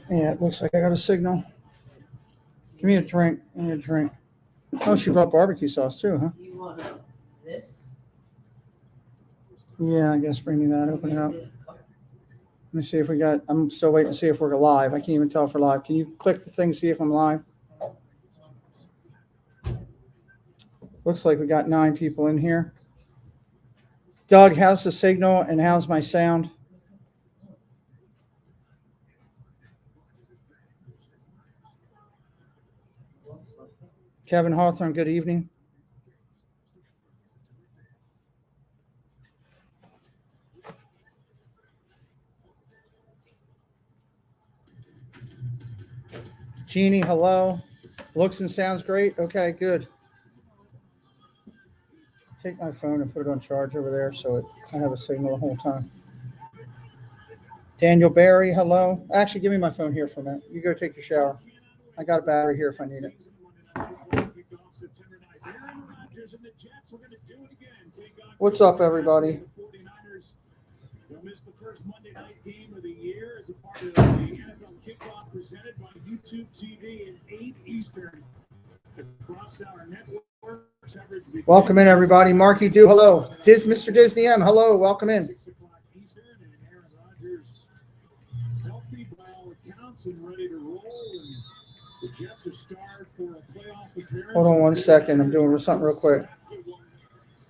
Yeah, it looks like I got a signal. Give me a drink. Give me a drink. Oh, she brought barbecue sauce too, huh? You want this? Yeah, I guess bring me that. Open it up. Let me see if we got. I'm still waiting to see if we're live. I can't even tell if we're live. Can you click the thing, see if I'm live? Looks like we got 9 people in here. Doug, how's the signal and how's my sound? Kevin Hawthorne, good evening. Jeannie, hello. Looks and sounds great. Okay, good. Take my phone and put it on charge over there so I have a signal the whole time. Daniel Barry, hello. Actually, give me my phone here for a minute. You go take your shower. I got a battery here if I need it. What's up, everybody? They'll miss the first Monday night game of the year as a part of the NFL kickoff presented by YouTube TV at 8 Eastern across our network. Welcome in, everybody. Marky Do, hello. Mr. Disney M, hello. Welcome in. 6 o'clock Eastern, and Aaron Rodgers healthy by all accounts and ready to roll. And the Jets are starred for a playoff appearance. Hold on one second. I'm doing something real quick.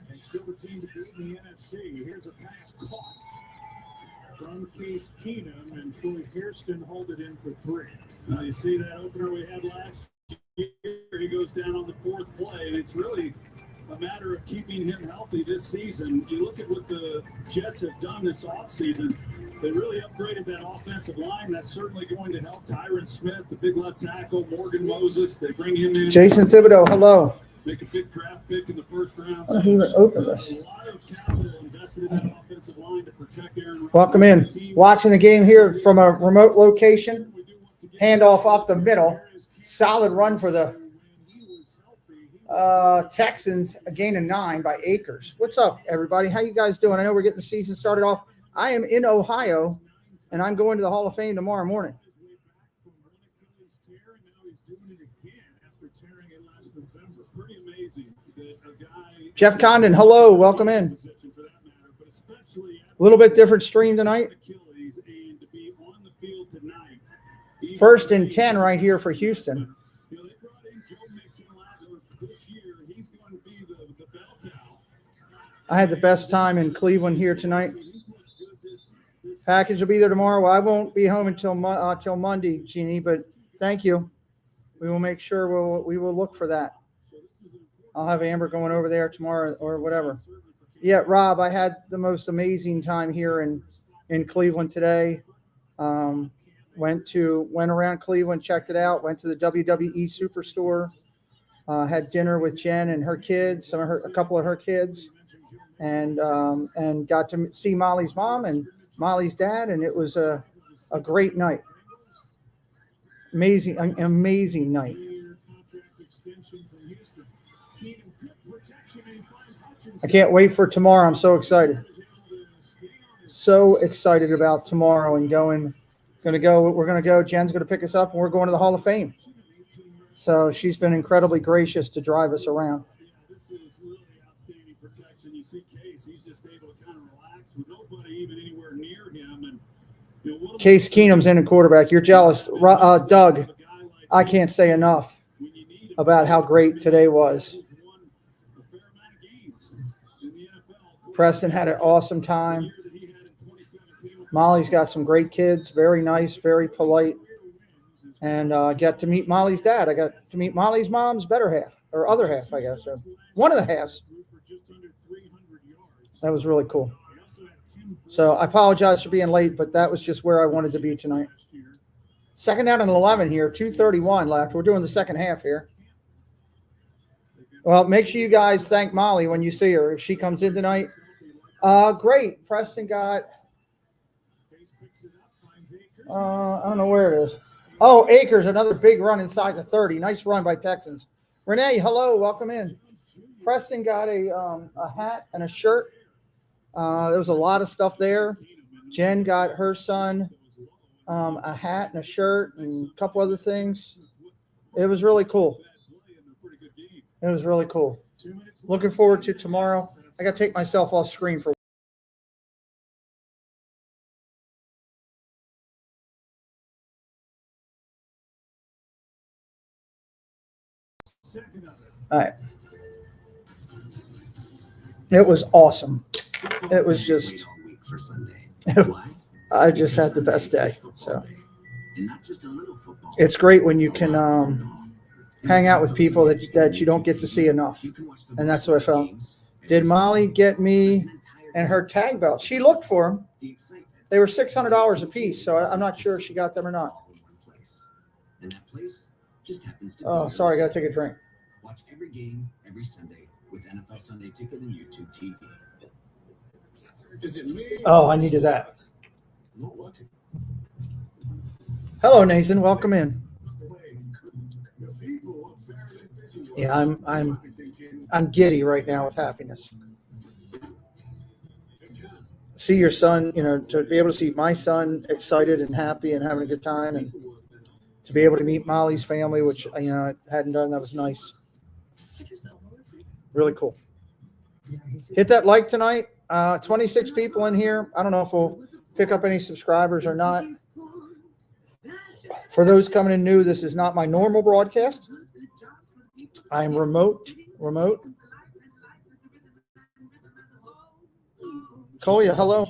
And still the team to beat in the NFC. Here's a pass caught from Case Keenum, and Troy Hairston hauled it in for 3. Now you see that opener we had last year. He goes down on the 4th play. It's really a matter of keeping him healthy this season. You look at what the Jets have done this offseason. They really upgraded that offensive line. That's certainly going to help Tyron Smith, the big left tackle, Morgan Moses. They bring him in. Jason Thibodeau, hello. Make a big draft pick in the first round. I don't even open this. A lot of capital invested in that offensive line to protect Aaron Rodgers. Welcome in. Watching the game here from a remote location. Handoff up the middle. Solid run for the Texans. A gain of 9 by Akers. What's up, everybody? How you guys doing? I know we're getting the season started off. I am in Ohio, and I'm going to the Hall of Fame tomorrow morning. Jeff Condon, hello, welcome in. A little bit different stream tonight. 1st and 10 right here for Houston. I had the best time in Cleveland here tonight. Package will be there tomorrow. Well, I won't be home until Monday, Jeannie, but thank you. We will make sure we will look for that. I'll have Amber going over there tomorrow or whatever. Yeah, Rob, I had the most amazing time here in Cleveland today. Went around Cleveland, checked it out, went to the WWE Superstore, had dinner with Jen and her kids, a couple of her kids, and got to see Molly's mom and Molly's dad, and it was a great night. Amazing night. I can't wait for tomorrow. I'm so excited. So excited about tomorrow and we're going to go. Jen's going to pick us up and we're going to the Hall of Fame. So she's been incredibly gracious to drive us around. This is really outstanding protection. You see Case, he's just able to kind of relax with nobody even anywhere near him. And Case Keenum's in a quarterback. You're jealous. Doug, I can't say enough about how great today was. Preston had an awesome time. Molly's got some great kids, very nice, very polite. And I got to meet Molly's dad. I got to meet Molly's mom's better half, or other half, I guess. Or one of the halves. That was really cool. So I apologize for being late, but that was just where I wanted to be tonight. Second down and 11 here, 2:31 left. We're doing the second half here. Well, make sure you guys thank Molly when you see her. If she comes in tonight. Great. Preston got, I don't know where it is. Oh, Akers, another big run inside the 30. Nice run by Texans. Renee, hello. Welcome in. Preston got a hat and a shirt. There was a lot of stuff there. Jen got her son a hat and a shirt and a couple other things. It was really cool. It was really cool. Looking forward to tomorrow. I got to take myself off screen for. All right. It was awesome. It was just, I just had the best day. So it's great when you can hang out with people that you don't get to see enough. And that's what I felt. Did Molly get me and her tag belt? She looked for them. They were $600 a piece, so I'm not sure if she got them or not. Oh, sorry, I got to take a drink. Watch every game every Sunday with NFL Sunday Ticket and YouTube TV. Is it me? Oh, I needed that. Hello, Nathan. Welcome in. Yeah, I'm giddy right now with happiness. See your son, to be able to see my son excited and happy and having a good time, and to be able to meet Molly's family, which I hadn't done, that was nice. Really cool. Hit that like tonight. 26 people in here. I don't know if we'll pick up any subscribers or not. For those coming in new, this is not my normal broadcast. I'm remote. Kolia, hello.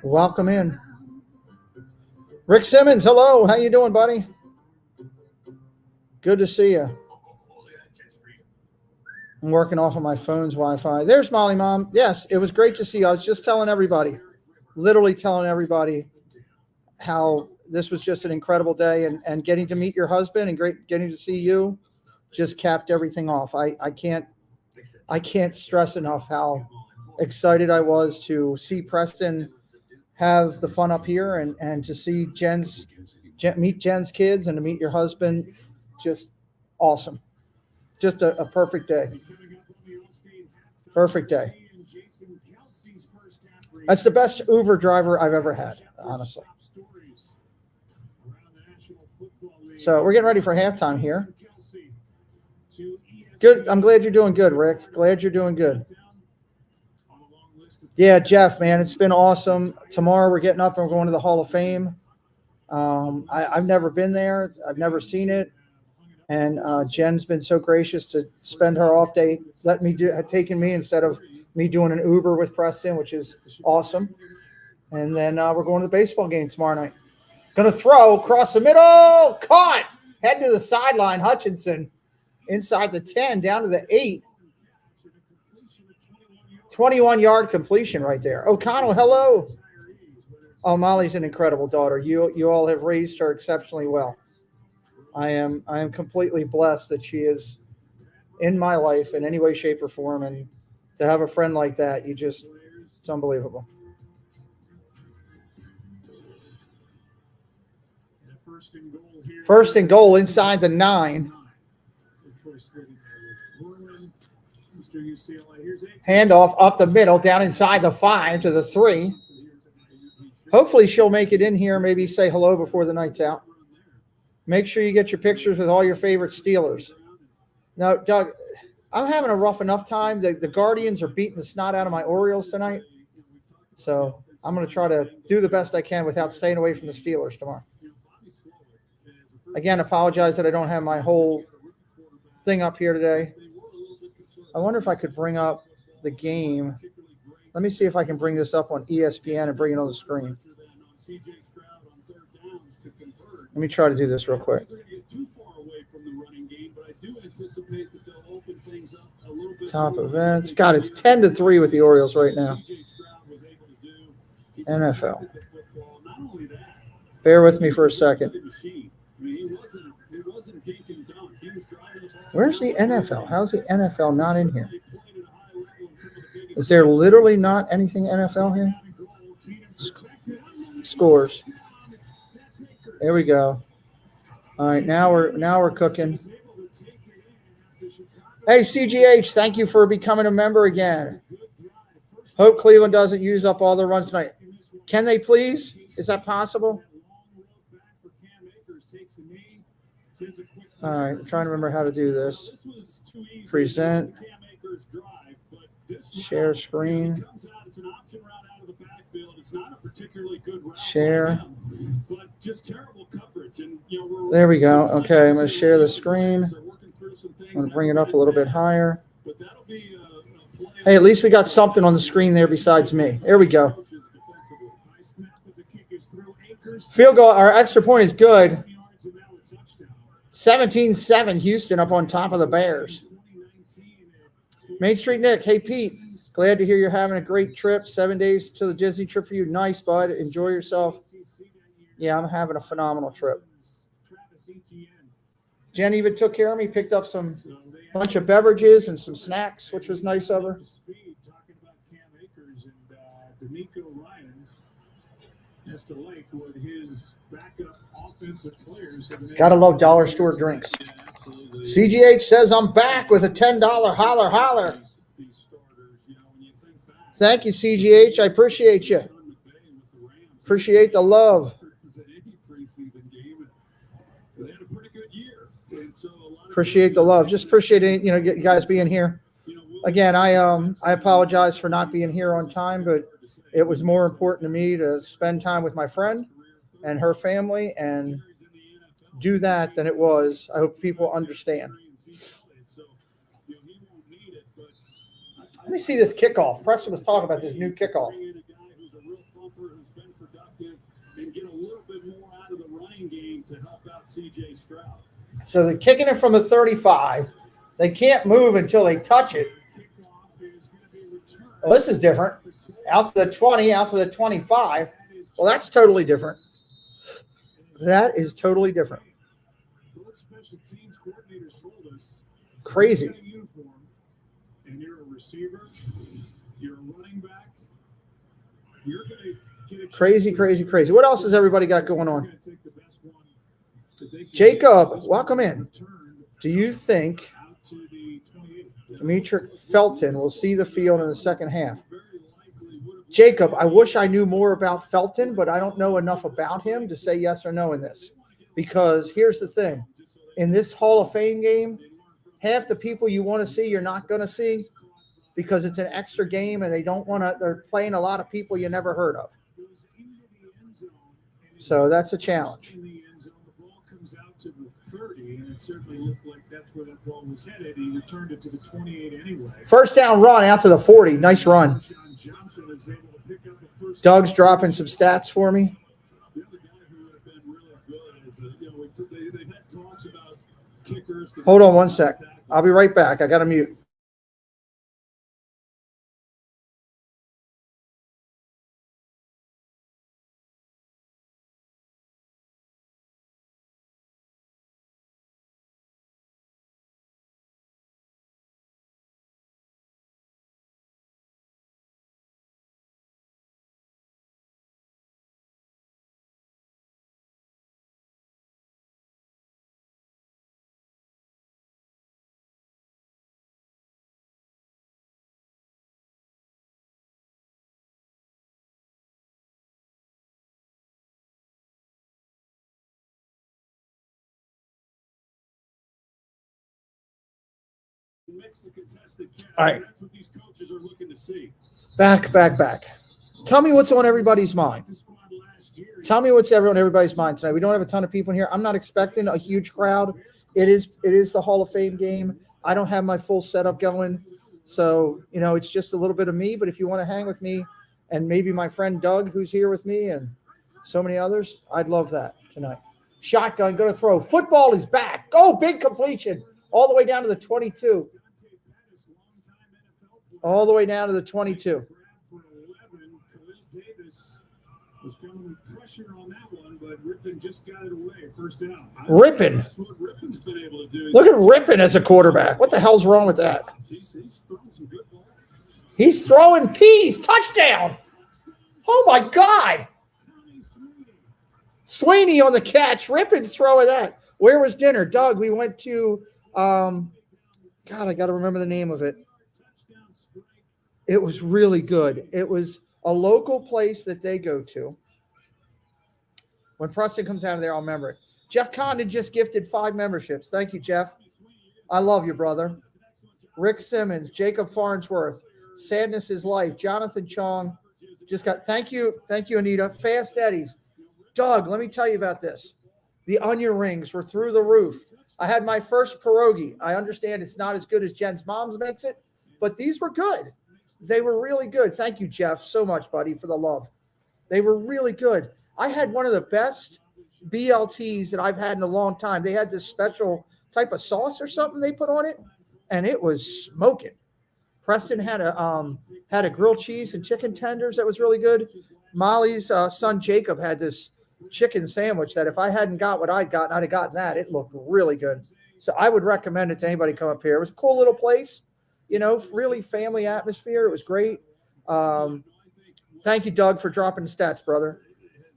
Welcome in. Rick Simmons, hello. How you doing, buddy? Good to see you. I'm working off of my phone's Wi-Fi. There's Molly, Mom. Yes, it was great to see you. I was just telling everybody, literally telling everybody how this was just an incredible day, and getting to meet your husband and getting to see you just capped everything off. I can't stress enough how excited I was to see Preston have the fun up here, and to see meet Jen's kids and to meet your husband. Just awesome. Just a perfect day. Perfect day. That's the best Uber driver I've ever had, honestly. So we're getting ready for halftime here. Good. I'm glad you're doing good, Rick. Glad you're doing good. Yeah, Jeff, man, it's been awesome. Tomorrow we're getting up and we're going to the Hall of Fame. I've never been there. I've never seen it. And Jen's been so gracious to spend her off day, taking me instead of me doing an Uber with Preston, which is awesome. And then we're going to the baseball game tomorrow night. Going to throw across the middle. Caught. Head to the sideline. Hutchinson inside the 10, down to the 8. 21-yard completion right there. O'Connell, hello. Oh, Molly's an incredible daughter. You all have raised her exceptionally well. I am completely blessed that she is in my life in any way, shape, or form. And to have a friend like that, it's unbelievable. First and goal inside the 9. Handoff up the middle, down inside the 5 to the 3. Hopefully she'll make it in here, maybe say hello before the night's out. Make sure you get your pictures with all your favorite Steelers. Now, Doug, I'm having a rough enough time. The Guardians are beating the snot out of my Orioles tonight. So I'm going to try to do the best I can without staying away from the Steelers tomorrow. Again, apologize that I don't have my whole thing up here today. I wonder if I could bring up the game. Let me see if I can bring this up on ESPN and bring it on the screen. Let me try to do this real quick. Top events. God, it's 10-3 with the Orioles right now. NFL. Bear with me for a second. Where's the NFL? How's the NFL not in here? Is there literally not anything NFL here? Scores. There we go. All right, now we're cooking. Hey, CGH, thank you for becoming a member again. Hope Cleveland doesn't use up all the runs tonight. Can they please? Is that possible? All right, I'm trying to remember how to do this. Present. Share screen. Share. There we go. Okay, I'm going to share the screen. I'm going to bring it up a little bit higher. Hey, at least we got something on the screen there besides me. There we go. Field goal, our extra point is good. 17-7, Houston up on top of the Bears. Main Street Nick, hey Pete, glad to hear you're having a great trip. 7 days to the Disney trip for you. Nice, bud. Enjoy yourself. Yeah, I'm having a phenomenal trip. Jen even took care of me, picked up some bunch of beverages and some snacks, which was nice of her. Gotta love dollar store drinks. CGH says I'm back with a $10 holler holler. Thank you, CGH. I appreciate you. Appreciate the love. Appreciate the love. Just appreciate it, you guys being here. Again, I apologize for not being here on time, but it was more important to me to spend time with my friend and her family and do that than it was. I hope people understand. Let me see this kickoff. Preston was talking about this new kickoff. So they're kicking it from the 35. They can't move until they touch it. Well, this is different. Out to the 20, out to the 25. Well, that's totally different. That is totally different. Crazy. And you're a receiver, you're a running back, you're going to get crazy. What else has everybody got going on? Jacob, welcome in. Do you think Dimitri Felton will see the field in the second half? Jacob, I wish I knew more about Felton, but I don't know enough about him to say yes or no in this. Because here's the thing. In this Hall of Fame game, half the people you want to see, you're not going to see because it's an extra game and they're playing a lot of people you never heard of. So that's a challenge. To the 30, and it certainly looked like that's where that ball was headed. He returned it to the 28 anyway. First down run out to the 40. Nice run. Doug's dropping some stats for me. The other guy who had been really good is, they've had talks about kickers. Hold on one sec. I'll be right back. I got to mute. All right. That's what these coaches are looking to see. Back. Tell me what's on everybody's mind. Tell me what's on everybody's mind tonight. We don't have a ton of people in here. I'm not expecting a huge crowd. It is the Hall of Fame game. I don't have my full setup going. So, it's just a little bit of me. But if you want to hang with me and maybe my friend Doug, who's here with me, and so many others, I'd love that tonight. Shotgun, going to throw. Football is back. Oh, big completion. All the way down to the 22. All the way down to the 22. Was coming with pressure on that one, but Rippon just got it away. First down. Rippon. That's what Rippon's been able to do. Look at Rippon as a quarterback. What the hell's wrong with that? He's throwing some good balls. He's throwing peas. Touchdown. Oh, my God. Sweeney on the catch. Rippon's throwing that. Where was dinner? Doug, we went to, God, I got to remember the name of it. It was really good. It was a local place that they go to. When Preston comes out of there, I'll remember it. Jeff Condon just gifted 5 memberships. Thank you, Jeff. I love you, brother. Rick Simmons, Jacob Farnsworth, Sadness is Life, Jonathan Chong. Just got, thank you, Anita. Fast Eddie's. Doug, let me tell you about this. The onion rings were through the roof. I had my first pierogi. I understand it's not as good as Jen's mom's makes it, but these were good. They were really good. Thank you, Jeff, so much, buddy, for the love. They were really good. I had one of the best BLTs that I've had in a long time. They had this special type of sauce or something they put on it, and it was smoking. Preston had a grilled cheese and chicken tenders that was really good. Molly's son Jacob had this chicken sandwich that if I hadn't got what I'd gotten, I'd have gotten that. It looked really good. So I would recommend it to anybody come up here. It was a cool little place, you know, really family atmosphere. It was great. Thank you, Doug, for dropping the stats, brother.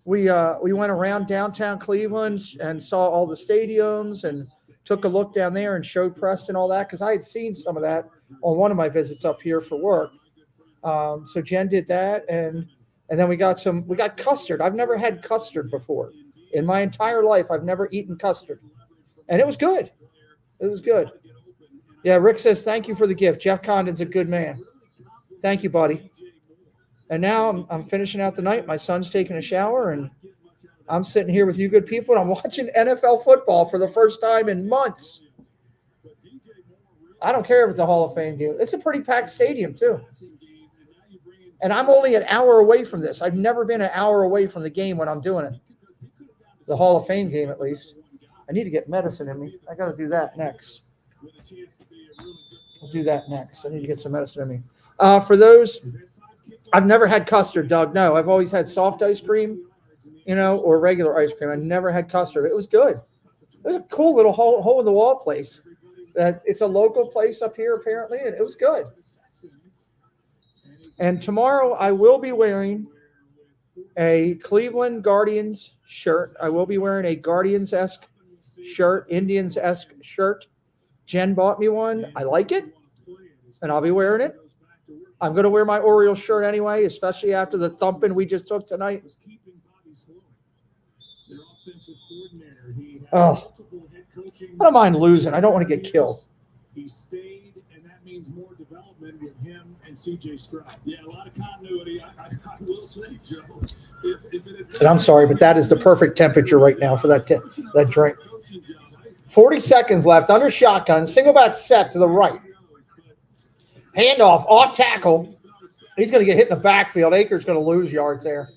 We went around downtown Cleveland and saw all the stadiums and took a look down there and showed Preston all that because I had seen some of that on one of my visits up here for work. So Jen did that, and then we got custard. I've never had custard before. In my entire life, I've never eaten custard. And it was good. It was good. Yeah, Rick says, thank you for the gift. Jeff Condon's a good man. Thank you, buddy. And now I'm finishing out the night. My son's taking a shower, and I'm sitting here with you good people, and I'm watching NFL football for the first time in months. I don't care if it's a Hall of Fame game. It's a pretty packed stadium, too. And I'm only an hour away from this. I've never been an hour away from the game when I'm doing it. The Hall of Fame game, at least. I need to get medicine in me. I got to do that next. I'll do that next. I need to get some medicine in me. For those, I've never had custard, Doug. No, I've always had soft ice cream, you know, or regular ice cream. I never had custard. It was good. It was a cool little hole-in-the-wall place. It's a local place up here, apparently, and it was good. And tomorrow I will be wearing a Cleveland Guardians shirt. I will be wearing a Guardians-esque shirt, Indians-esque shirt. Jen bought me one. I like it, and I'll be wearing it. I'm going to wear my Orioles shirt anyway, especially after the thumping we just took tonight. Oh, I don't mind losing. I don't want to get killed. He stayed, and that means more development with him and CJ Stroud. Yeah, a lot of continuity. I will say, Joe. And I'm sorry, but that is the perfect temperature right now for that drink. 40 seconds left. Under shotgun. Single back set to the right. Handoff. Off tackle. He's going to get hit in the backfield. Akers going to lose yards there.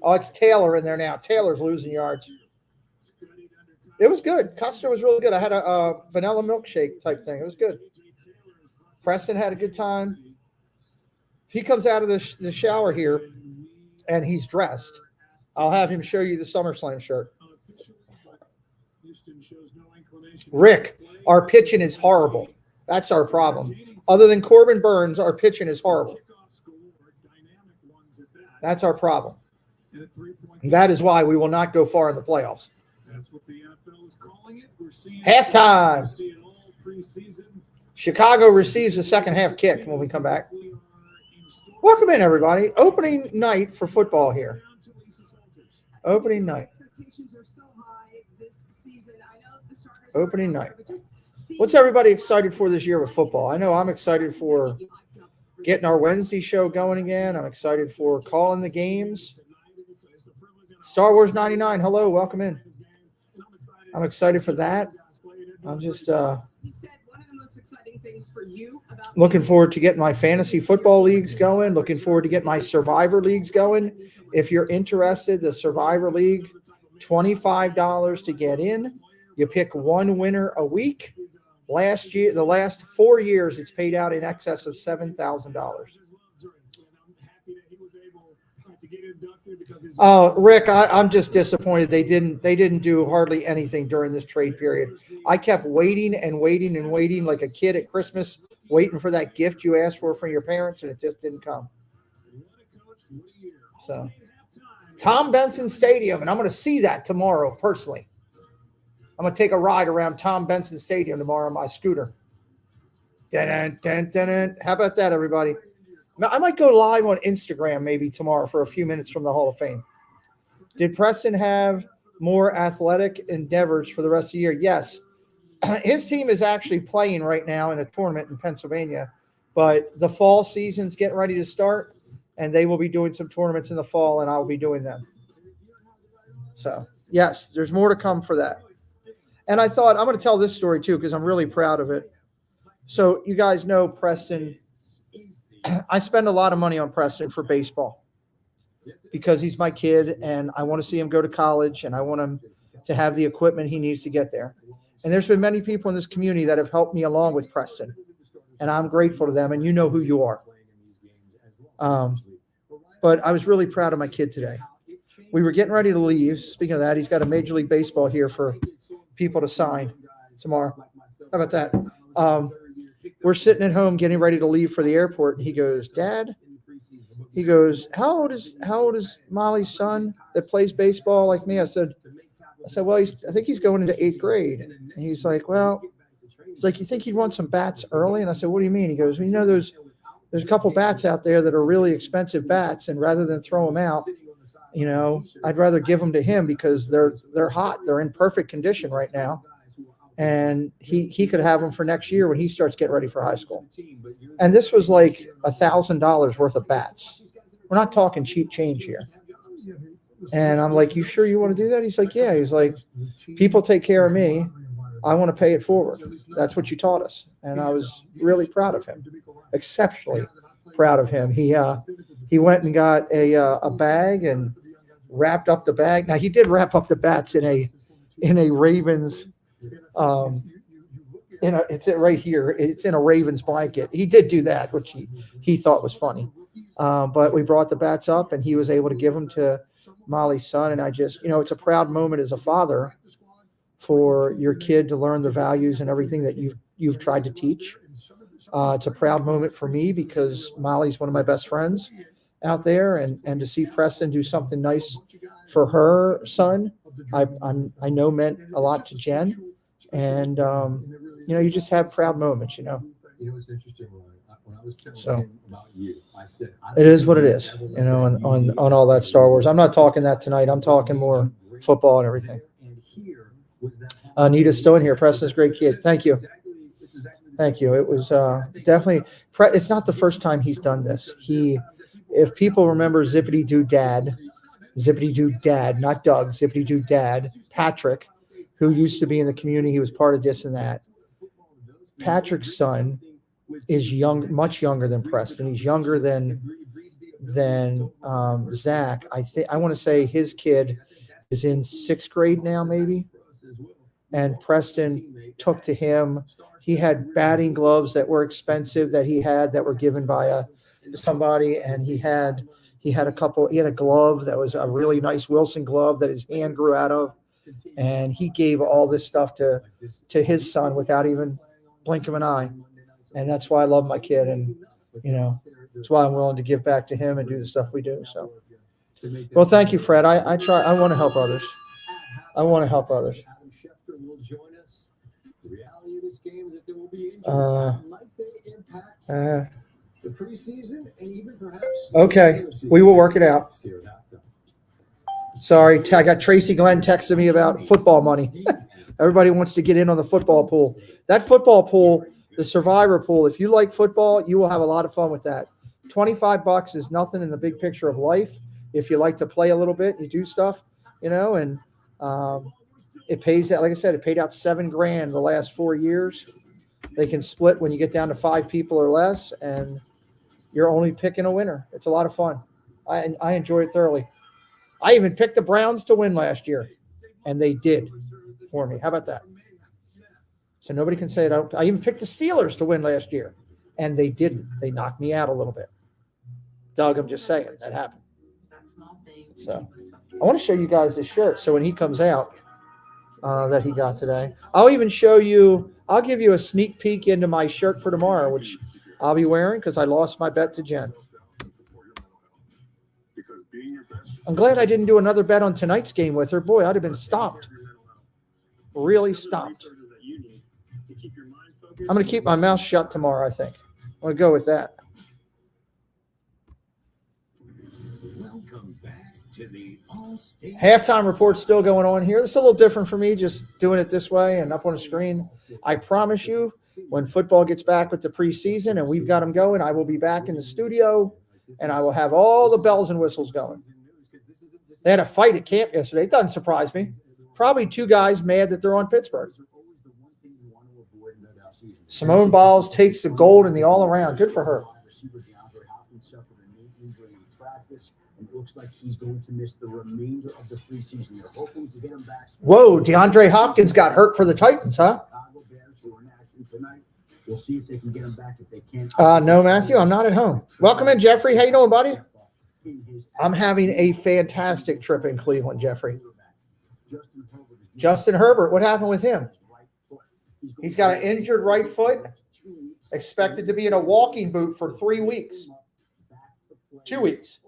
Oh, it's Taylor in there now. Taylor's losing yards. It was good. Custard was really good. I had a vanilla milkshake type thing. It was good. Preston had a good time. He comes out of the shower here, and he's dressed. I'll have him show you the SummerSlam shirt. Rick, our pitching is horrible. That's our problem. Other than Corbin Burns, our pitching is horrible. That's our problem. And that is why we will not go far in the playoffs. That's what the NFL is calling it. We're seeing halftime. We're seeing all preseason. Chicago receives the second half kick when we come back. Welcome in, everybody. Opening night for football here. Opening night. Opening night. What's everybody excited for this year with football? I know I'm excited for getting our Wednesday show going again. I'm excited for calling the games. Star Wars 99, hello, welcome in. I'm excited for that. I'm just looking forward to getting my fantasy football leagues going, looking forward to getting my Survivor leagues going. If you're interested, the Survivor League, $25 to get in. You pick one winner a week. Last year, the last 4 years, it's paid out in excess of $7,000. Oh, Rick, I'm just disappointed they didn't do hardly anything during this trade period. I kept waiting and waiting and waiting like a kid at Christmas, waiting for that gift you asked for from your parents, and it just didn't come. So, Tom Benson Stadium, and I'm going to see that tomorrow personally. I'm going to take a ride around Tom Benson Stadium tomorrow on my scooter. Dun, dun, dun, dun. How about that, everybody? I might go live on Instagram maybe tomorrow for a few minutes from the Hall of Fame. Did Preston have more athletic endeavors for the rest of the year? Yes. His team is actually playing right now in a tournament in Pennsylvania, but the fall season's getting ready to start, and they will be doing some tournaments in the fall, and I'll be doing them. So, yes, there's more to come for that. And I thought I'm going to tell this story too because I'm really proud of it. So you guys know Preston. I spend a lot of money on Preston for baseball because he's my kid, and I want to see him go to college, and I want him to have the equipment he needs to get there. And there's been many people in this community that have helped me along with Preston, and I'm grateful to them, and you know who you are. But I was really proud of my kid today. We were getting ready to leave. Speaking of that, he's got a Major League Baseball here for people to sign tomorrow. How about that? We're sitting at home getting ready to leave for the airport, and he goes, Dad, he goes, how old is Molly's son that plays baseball like me? I said, well, I think he's going into 8th grade. And he's like, well, he's like, you think he'd want some bats early? And I said, what do you mean? He goes, well, you know, there's a couple bats out there that are really expensive bats, and rather than throw them out, you know, I'd rather give them to him because they're hot. They're in perfect condition right now. And he could have them for next year when he starts getting ready for high school. And this was like $1,000 worth of bats. We're not talking cheap change here. And I'm like, you sure you want to do that? He's like, yeah. He's like, people take care of me. I want to pay it forward. That's what you taught us. And I was really proud of him, exceptionally proud of him. He went and got a bag and wrapped up the bag. Now he did wrap up the bats in a Ravens, it's right here. It's in a Ravens blanket. He did do that, which he thought was funny. But we brought the bats up, and he was able to give them to Molly's son. And I just, you know, it's a proud moment as a father for your kid to learn the values and everything that you've tried to teach. It's a proud moment for me because Molly's one of my best friends out there, and to see Preston do something nice for her son, I know meant a lot to Jen. And you know, you just have proud moments, you know. It's interesting when I was telling him about you, I said, it is what it is, you know, on all that Star Wars. I'm not talking that tonight. I'm talking more football and everything. Anita's still in here. Preston's a great kid. Thank you. Thank you. It was definitely, it's not the first time he's done this. If people remember Zippity Doo Dad, not Doug, Zippity Doo Dad, Patrick, who used to be in the community, he was part of this and that. Patrick's son is much younger than Preston. He's younger than Zach. I want to say his kid is in 6th grade now, maybe. And Preston took to him. He had batting gloves that were expensive that were given by somebody, and he had a glove that was a really nice Wilson glove that his hand grew out of, and he gave all this stuff to his son without even blink of an eye. And that's why I love my kid, and you know, that's why I'm willing to give back to him and do the stuff we do. So, well, thank you, Fred. I want to help others. The preseason and even perhaps okay, we will work it out. Sorry, I got Tracy Glenn texting me about football money. Everybody wants to get in on the football pool. That football pool, the Survivor pool, if you like football, you will have a lot of fun with that. $25 is nothing in the big picture of life. If you like to play a little bit, you do stuff, you know, and it pays out. Like I said, it paid out $7,000 the last 4 years. They can split when you get down to 5 people or less, and you're only picking a winner. It's a lot of fun. I enjoy it thoroughly. I even picked the Browns to win last year, and they did for me. How about that? So nobody can say it. I even picked the Steelers to win last year, and they didn't. They knocked me out a little bit. Doug, I'm just saying that happened. So I want to show you guys this shirt. So when he comes out, that he got today, I'll even show you. I'll give you a sneak peek into my shirt for tomorrow, which I'll be wearing because I lost my bet to Jen. I'm glad I didn't do another bet on tonight's game with her. Boy, I'd have been stomped. Really stomped. I'm going to keep my mouth shut tomorrow, I think. I'm going to go with that. to the All-State Halftime report's still going on here. This is a little different for me, just doing it this way and up on the screen. I promise you, when football gets back with the preseason and we've got them going, I will be back in the studio and I will have all the bells and whistles going. They had a fight at camp yesterday. It doesn't surprise me. Probably two guys mad that they're on Pittsburgh. Simone Biles takes the gold in the all-around. Good for her. It looks like he's going to miss the remainder of the preseason. They're hoping to get him back. Whoa, DeAndre Hopkins got hurt for the Titans, huh? We'll see if they can get him back. If they can't. No, Matthew, I'm not at home. Welcome in, Jeffrey. How you doing, buddy? I'm having a fantastic trip in Cleveland, Jeffrey. Justin Herbert, what happened with him? He's got an injured right foot, expected to be in a walking boot for 3 weeks. 2 weeks.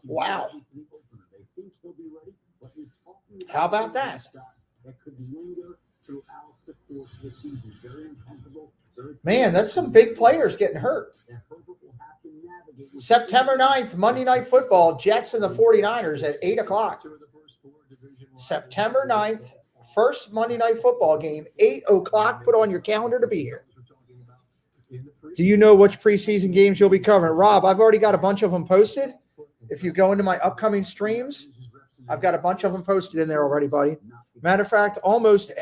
Wow. How about that? Man, that's some big players getting hurt. September 9th, Monday Night Football, Jets and the 49ers at 8 o'clock. September 9th, first Monday Night Football game, 8 o'clock. Put on your calendar to be here. Do you know which preseason games you'll be covering? Rob, I've already got a bunch of them posted. If you go into my upcoming streams, I've got a bunch of them posted in there already, buddy. Matter of fact, almost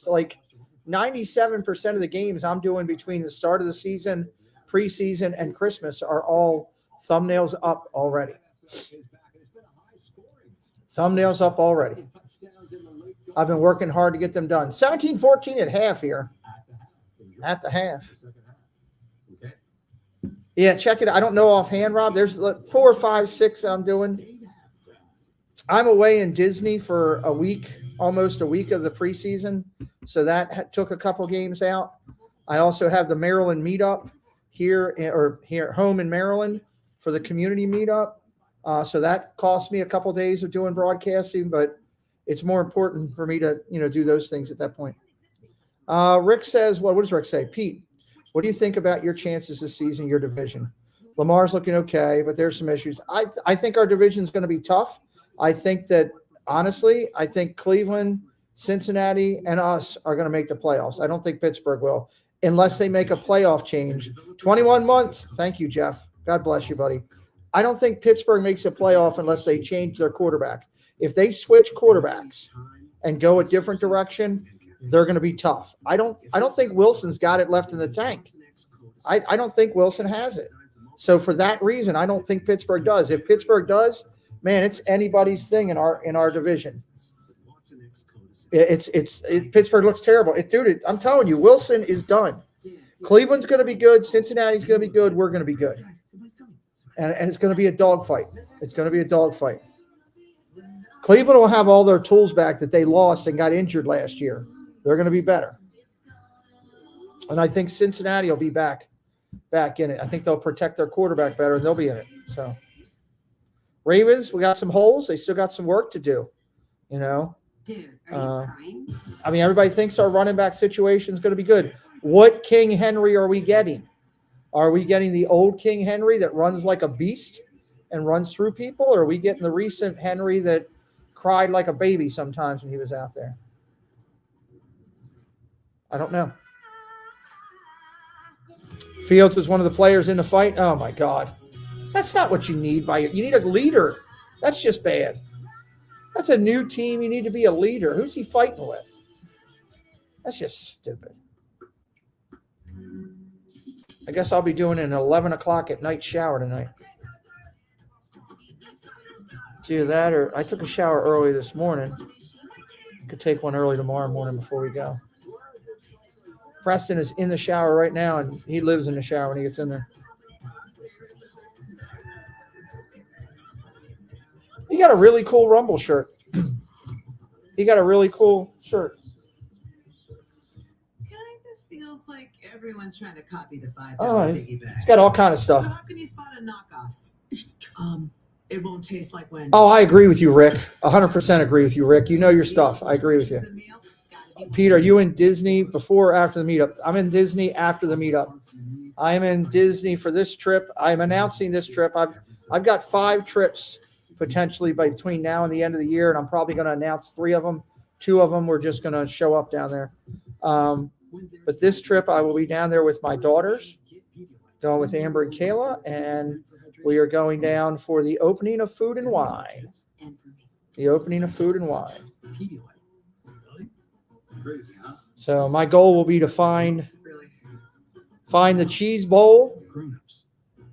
like 97% of the games I'm doing between the start of the season, preseason, and Christmas are all thumbnails up already. Thumbnails up already. I've been working hard to get them done. 17-14 at half here. At the half. Yeah, check it. I don't know offhand, Rob. There's 4, 5, 6 I'm doing. I'm away in Disney for a week, almost a week of the preseason. So that took a couple games out. I also have the Maryland meetup here at home in Maryland for the community meetup. So that cost me a couple days of doing broadcasting, but it's more important for me to, do those things at that point. Rick says, what does Rick say? Pete, what do you think about your chances this season, your division? Lamar's looking okay, but there's some issues. I think our division is going to be tough. I think that, honestly, Cleveland, Cincinnati, and us are going to make the playoffs. I don't think Pittsburgh will, unless they make a playoff change. 21 months. Thank you, Jeff. God bless you, buddy. I don't think Pittsburgh makes a playoff unless they change their quarterback. If they switch quarterbacks and go a different direction, they're going to be tough. I don't think Wilson's got it left in the tank. I don't think Wilson has it. So for that reason, I don't think Pittsburgh does. If Pittsburgh does, man, it's anybody's thing in our division. Pittsburgh looks terrible. Dude, I'm telling you, Wilson is done. Cleveland's going to be good. Cincinnati's going to be good. We're going to be good. And it's going to be a dogfight. It's going to be a dogfight. Cleveland will have all their tools back that they lost and got injured last year. They're going to be better. And I think Cincinnati will be back in it. I think they'll protect their quarterback better, and they'll be in it. So, Ravens, we got some holes. They still got some work to do, Dude, are you crying? Everybody thinks our running back situation is going to be good. What King Henry are we getting? Are we getting the old King Henry that runs like a beast and runs through people, or are we getting the recent Henry that cried like a baby sometimes when he was out there? I don't know. Fields was one of the players in the fight. Oh, my God. That's not what you need. You need a leader. That's just bad. That's a new team. You need to be a leader. Who's he fighting with? That's just stupid. I guess I'll be doing an 11 o'clock at night shower tonight. It's either that or I took a shower early this morning. Could take one early tomorrow morning before we go. Preston is in the shower right now, and he lives in the shower when he gets in there. He got a really cool Rumble shirt. He got a really cool shirt. Kind of feels like everyone's trying to copy the $5 biggie bag. He's got all kind of stuff. So how can you spot a knockoff? It won't taste like when. Oh, I agree with you, Rick. 100% agree with you, Rick. You know your stuff. I agree with you. Pete, are you in Disney before or after the meetup? I'm in Disney after the meetup. I'm in Disney for this trip. I'm announcing this trip. I've got 5 trips potentially by between now and the end of the year, and I'm probably going to announce 3 of them. 2 of them we're just going to show up down there. But this trip, I will be down there with my daughters, going with Amber and Kayla, and we are going down for the opening of Food and Wine. And for me. The opening of Food and Wine. Pedialyte. Really? Crazy, huh? So my goal will be to find the cheese bowl Grown-ups.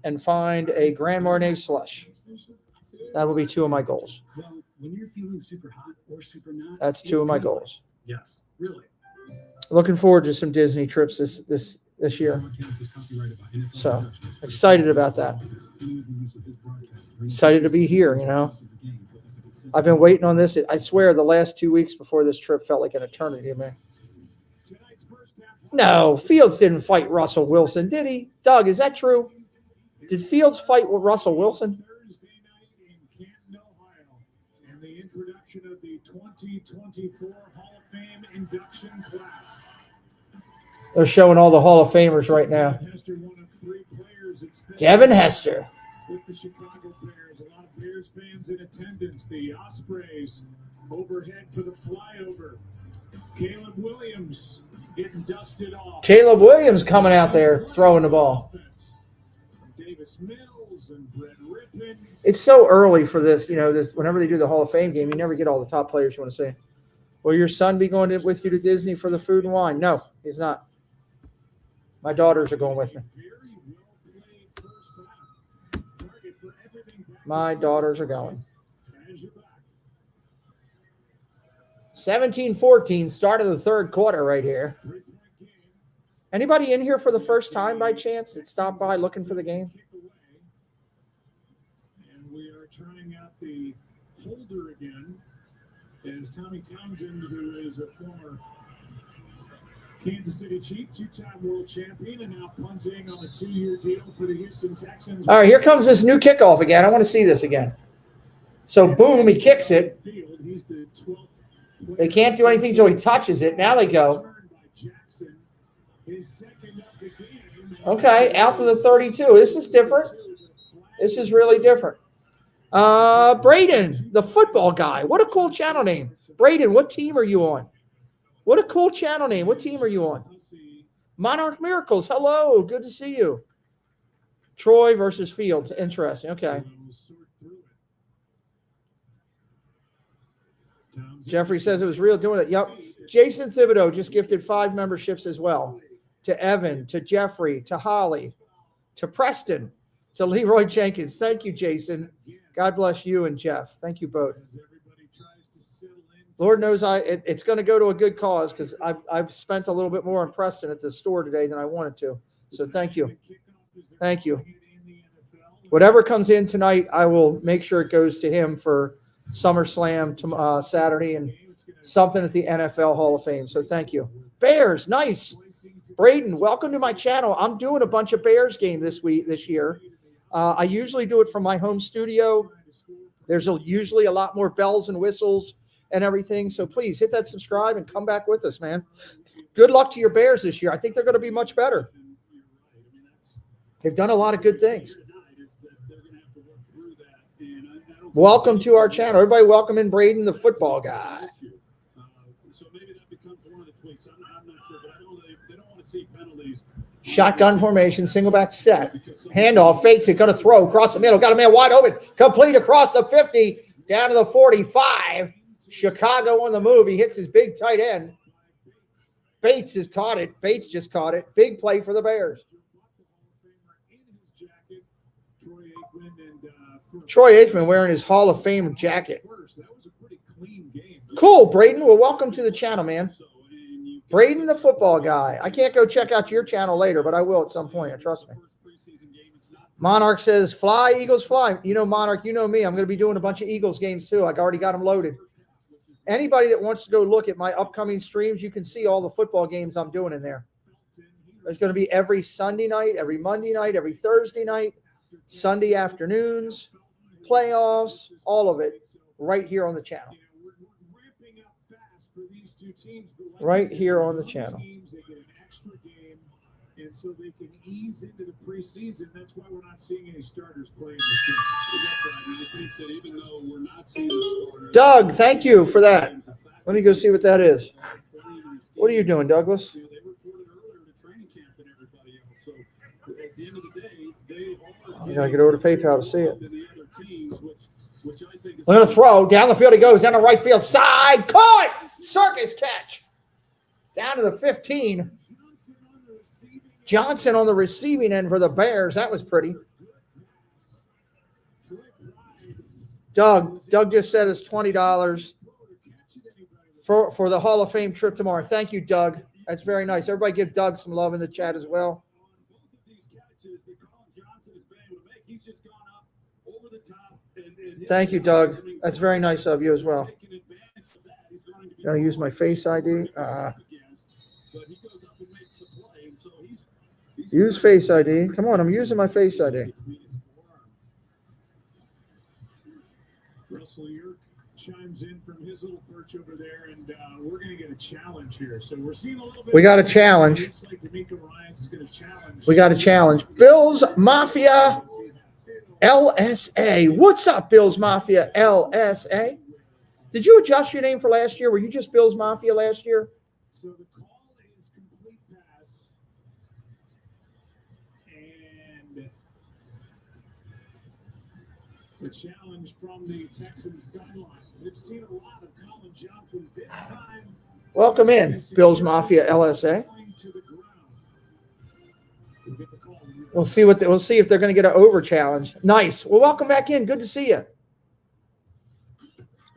and find a Grand Marnier slush. That will be 2 of my goals. Well, when you're feeling super hot or super not, That's 2 of my goals. Yes, really. Looking forward to some Disney trips this year. So excited about that. Excited to be here, you know. I've been waiting on this. I swear the last 2 weeks before this trip felt like an eternity to me. No, Fields didn't fight Russell Wilson, did he? Doug, is that true? Did Fields fight with Russell Wilson? Thursday night in Canton, Ohio, and the introduction of the 2024 Hall of Fame induction class. They're showing all the Hall of Famers right now. Hester, one of 3 players at Devin Hester. with the Chicago Bears. A lot of Bears fans in attendance. The Ospreys overhead for the flyover. Caleb Williams getting dusted off. Caleb Williams coming out there throwing the ball. Davis Mills and Brett Rippon. It's so early for this, you know, this whenever they do the Hall of Fame game, you never get all the top players you want to see. Will your son be going with you to Disney for the Food and Wine? No, he's not. My daughters are going with me. My daughters are going. 17-14, start of the 3rd quarter right here. Anybody in here for the first time by chance that stopped by looking for the game? And we are trying out the holder again as Tommy Townsend, who is a former Kansas City Chief, 2-time world champion, and now punting on a 2-year deal for the Houston Texans. All right, here comes this new kickoff again. I want to see this again. So, boom, he kicks it. He's the 12th. They can't do anything until he touches it. Now they go. Okay, out to the 32. This is different. This is really different. Braden, the football guy. What a cool channel name. Braden, what team are you on? What a cool channel name. What team are you on? Monarch Miracles. Hello. Good to see you. Troy versus Fields. Interesting. Okay. Jeffrey says it was real doing it. Yep. Jason Thibodeau just gifted 5 memberships as well. To Evan, to Jeffrey, to Holly, to Preston, to Leroy Jenkins. Thank you, Jason. God bless you and Jeff. Thank you both. Lord knows it's going to go to a good cause because I've spent a little bit more on Preston at the store today than I wanted to. So thank you. Thank you. Whatever comes in tonight, I will make sure it goes to him for SummerSlam Saturday and something at the NFL Hall of Fame. So thank you. Bears, nice. Braden, welcome to my channel. I'm doing a bunch of Bears game this year. I usually do it from my home studio. There's usually a lot more bells and whistles and everything. So please hit that subscribe and come back with us, man. Good luck to your Bears this year. I think they're going to be much better. They've done a lot of good things. Welcome to our channel. Everybody welcome in Braden, the football guy. So maybe that becomes one of the tweaks. I'm not sure, but I know they don't want to see penalties. Shotgun formation, single back set. Handoff, fakes it, going to throw across the middle. Got a man wide open. Complete across the 50, down to the 45. Chicago on the move. He hits his big tight end. Bates has caught it. Bates just caught it. Big play for the Bears. Troy Aikman wearing his Hall of Fame jacket. Cool, Braden. Well, welcome to the channel, man. Braden, the football guy. I can't go check out your channel later, but I will at some point. Trust me. Monarch says, fly, Eagles, fly. You know, Monarch, you know me. I'm going to be doing a bunch of Eagles games, too. I already got them loaded. Anybody that wants to go look at my upcoming streams, you can see all the football games I'm doing in there. There's going to be every Sunday night, every Monday night, every Thursday night, Sunday afternoons, playoffs, all of it right here on the channel. Right here on the channel. And so they can ease into the preseason. That's why we're not seeing any starters play in this game. That's right. I mean, you think that even though we're not seeing the starters, Doug, thank you for that. Let me go see what that is. What are you doing, Douglas? They reported earlier to training camp than everybody else. So at the end of the day, they are. I gotta get over to PayPal to see it. The other teams, which I think is Look at the throw. Down the field he goes. Down the right field side. Caught. Circus catch. Down to the 15. Johnson on the receiving end for the Bears. That was pretty. Doug just said it's $20 for the Hall of Fame trip tomorrow. Thank you, Doug. That's very nice. Everybody give Doug some love in the chat as well. Thank you, Doug. That's very nice of you as well. Gotta use my Face ID. Use Face ID. Come on, I'm using my Face ID. Russell York chimes in from his little perch over there, and we're going to get a challenge here. So we're seeing a little bit. We got a challenge. Looks like D'Amico Ryans is going to challenge. We got a challenge. Bills Mafia LSA. What's up, Bills Mafia LSA? Did you adjust your name for last year? Were you just Bills Mafia last year? So the call is complete pass. And the challenge from the Texans sideline. We've seen a lot of Colin Johnson this time. Welcome in, Bills Mafia LSA. We'll see if they're going to get an over challenge. Nice. Well, welcome back in. Good to see you.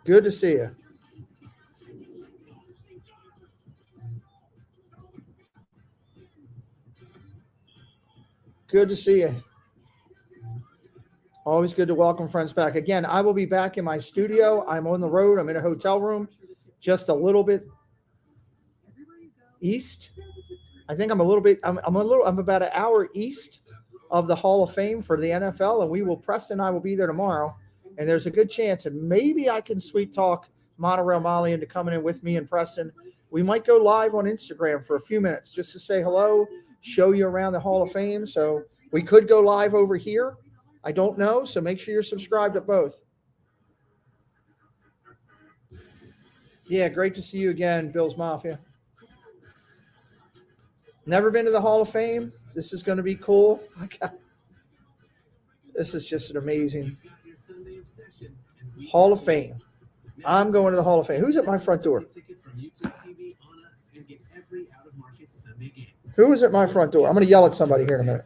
Good to see you. Good to see you. Always good to welcome friends back. Again, I will be back in my studio. I'm on the road. I'm in a hotel room, just a little bit east. I think I'm about an hour east of the Hall of Fame for the NFL, and Preston and I will be there tomorrow. And there's a good chance that maybe I can sweet talk Monorail Molly into coming in with me and Preston. We might go live on Instagram for a few minutes just to say hello, show you around the Hall of Fame. So we could go live over here. I don't know. So make sure you're subscribed to both. Yeah, great to see you again, Bills Mafia. Never been to the Hall of Fame. This is going to be cool. This is just an amazing Hall of Fame. I'm going to the Hall of Fame. Who's at my front door? Who is at my front door? I'm going to yell at somebody here in a minute.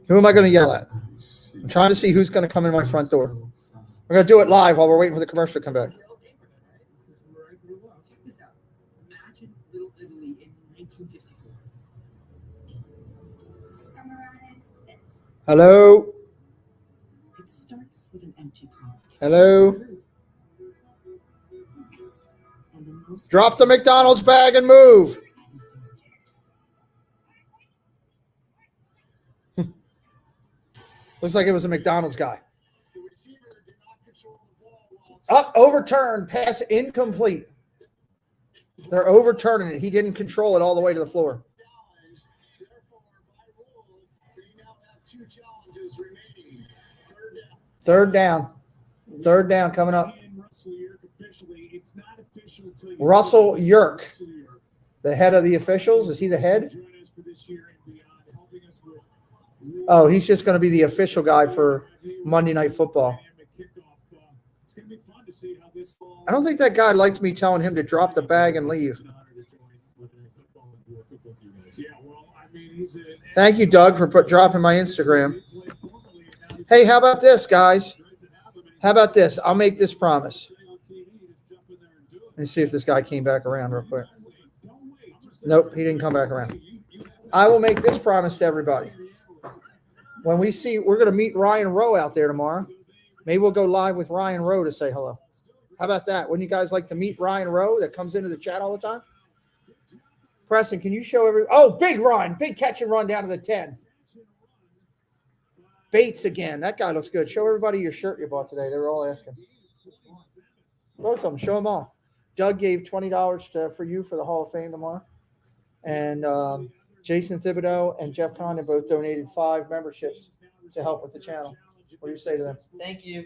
Who am I going to yell at? I'm trying to see who's going to come in my front door. We're going to do it live while we're waiting for the commercial to come back. Check this out. Imagine Little Italy in 1954. Summarized this. Hello? It starts with an empty prompt. Hello? And the most Drop the McDonald's bag and move. at your fingertips. Looks like it was a McDonald's guy. Up, overturned, pass incomplete. They're overturning it. He didn't control it all the way to the floor. Third down. Third down coming up. Russell York, the head of the officials. Is he the head? Oh, he's just going to be the official guy for Monday Night Football. I don't think that guy liked me telling him to drop the bag and leave. Thank you, Doug, for dropping my Instagram. Hey, how about this, guys? How about this? I'll make this promise. Let me see if this guy came back around real quick. Nope, he didn't come back around. I will make this promise to everybody. When we're going to meet Ryan Rowe out there tomorrow. Maybe we'll go live with Ryan Rowe to say hello. How about that? Wouldn't you guys like to meet Ryan Rowe that comes into the chat all the time? Preston, can you show big run, big catch and run down to the 10. Bates again. That guy looks good. Show everybody your shirt you bought today. They were all asking. Both of them. Show them all. Doug gave $20 for you for the Hall of Fame tomorrow. And Jason Thibodeau and Jeff Condon both donated 5 memberships to help with the channel. What do you say to them? Thank you.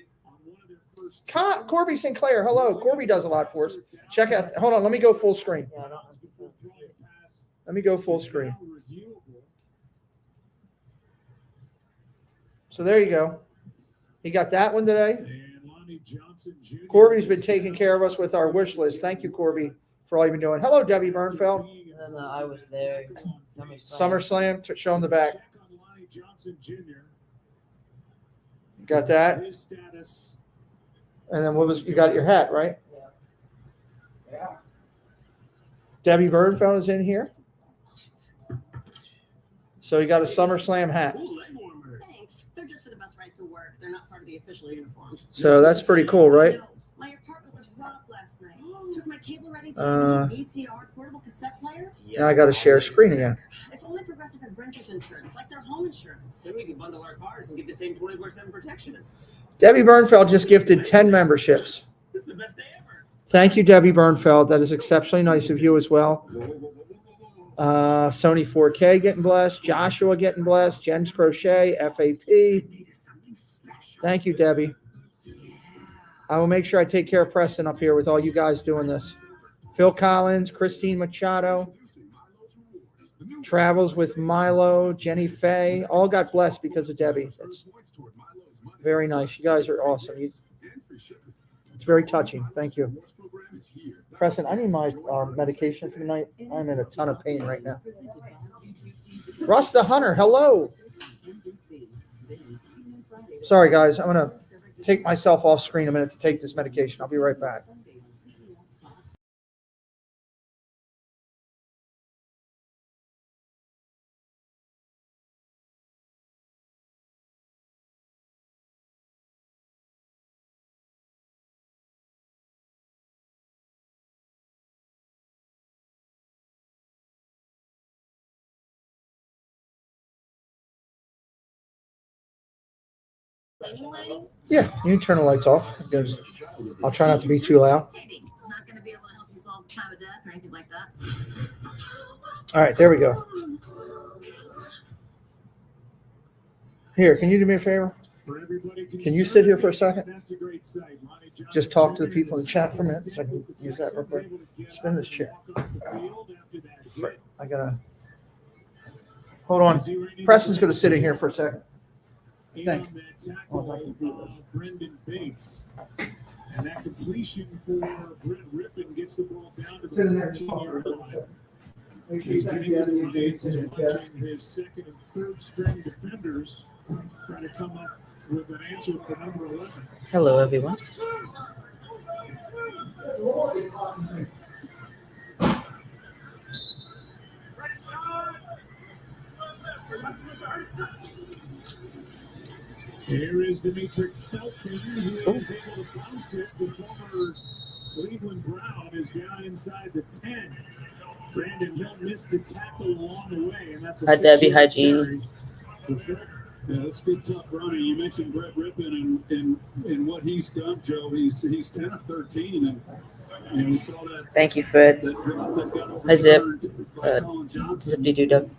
Corby Sinclair, hello. Corby does a lot for us. Check out. Hold on. Let me go full screen. Yeah, Let me go full screen. So there you go. He got that one today. Corby's been taking care of us with our wish list. Thank you, Corby, for all you've been doing. Hello, Debbie Bernfeld. And then I was there. SummerSlam, show in the back. Got that. And then what was you got your hat, right? Yeah. Debbie Bernfeld is in here. So you got a SummerSlam hat. Thanks. They're just for the bus ride to work. They're not part of the official uniform. So that's pretty cool, right? My apartment was robbed last night. Took my cable running TV, VCR, portable cassette player. Now I got to share screen again. It's only Progressive and renters insurance, like their home insurance. Then we can bundle our cars and get the same 24/7 protection. Debbie Bernfeld just gifted 10 memberships. This is the best day ever. Thank you, Debbie Bernfeld. That is exceptionally nice of you as well. Sony 4K getting blessed. Joshua getting blessed. Jen's Crochet, FAP. Thank you, Debbie. I will make sure I take care of Preston up here with all you guys doing this. Phil Collins, Christine Machado, Travels with Milo, Jenny Faye, all got blessed because of Debbie. That's very nice. You guys are awesome. It's very touching. Thank you. Preston, I need my medication for tonight. I'm in a ton of pain right now. Russ the Hunter, hello. Sorry, guys. I'm going to take myself off screen a minute to take this medication. I'll be right back. Yeah, you can turn the lights off. I'll try not to be too loud. Not going to be able to help you solve the time of death or anything like that. All right, there we go. Here, can you do me a favor? Can you sit here for a second? Just talk to the people in the chat for a minute so I can use that real quick. Spin this chair. I gotta hold on. Preston's gonna sit in here for a second. Thank you. Brendan Bates. And that completion for Brent Rippon gets the ball down to the 13-yard line. He's getting into Bates is watching his second and third string defenders try to come up with an answer for number 11. Hello, everyone. Here is Dimitri Felton, who is able to bounce it. The former Cleveland Brown is down inside the 10. Brandon Hill missed a tackle along the way, and that's a Hi, Debbie. Hi, Jeannie. Yeah, that's good, tough running. You mentioned Brett Rippon and what he's done, Joe. He's 10 of 13, and we saw that. Thank you, Fred. That drop that got Hi, Zip. Colin Johnson. Zippity Doug.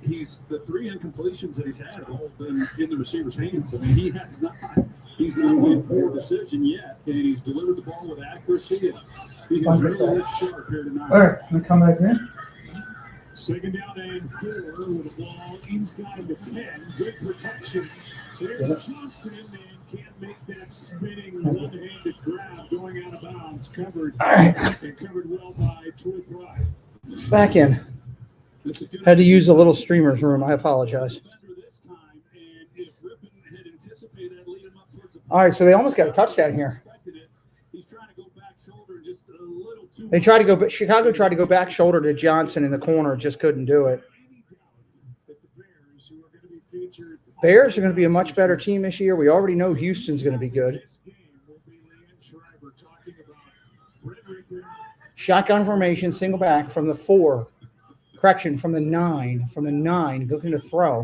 He's the 3 incompletions that he's had have all been in the receiver's hands. I mean, he's not made a poor decision yet, and he's delivered the ball with accuracy. And he has really hit sharp here tonight. All right, let me come back in. Second down and 4 with the ball inside the 10. Good protection. There's Johnson and can't make that spinning one-handed grab going out of bounds. Covered. All right. And covered well by Troy Pride. Back in. Had to use a little streamer's room. I apologize. All right, so they almost got a touchdown here. They tried to go, but Chicago tried to go back shoulder to Johnson in the corner, just couldn't do it. Bears are going to be a much better team this year. We already know Houston's going to be good. Shotgun formation, single back from the 4. Correction, from the 9. From the 9, looking to throw.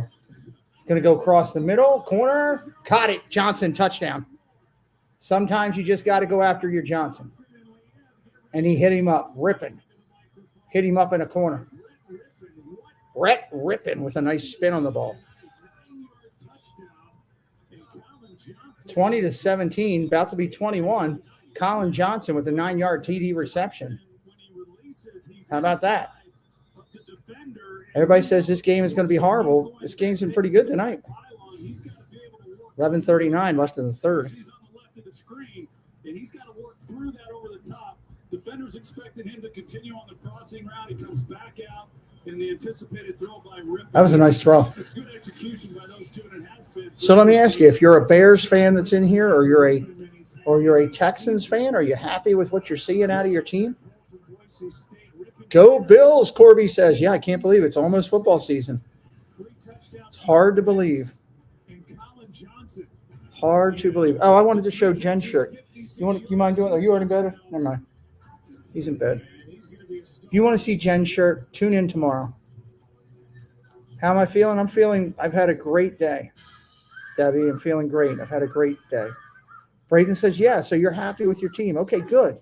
Going to go across the middle, corner, caught it. Johnson, touchdown. Sometimes you just got to go after your Johnson. and he hit him up, ripping. Hit him up in a corner. Brett Rippin with a nice spin on the ball. 20-17, about to be 21. Colin Johnson with a 9-yard TD reception. How about that? Everybody says this game is going to be horrible. This game's been pretty good tonight. 11:39 left in the third. He's on the left of the screen, and he's got to work through that over the top. Defenders expected him to continue on the crossing route. He comes back out in the anticipated throw by Rip. That was a nice throw. It's good execution by those two, and it has been. So let me ask you, if you're a Bears fan that's in here, or you're a Texans fan, are you happy with what you're seeing out of your team? Go Bills, Corby says. Yeah, I can't believe it's almost football season. It's hard to believe. Hard to believe. Oh, I wanted to show Jen's shirt. You mind doing it? Are you already in bed? Never mind. He's in bed. If you want to see Jen's shirt, tune in tomorrow. How am I feeling? I've had a great day. Debbie, I'm feeling great. I've had a great day. Braden says, yeah, so you're happy with your team. Okay, good.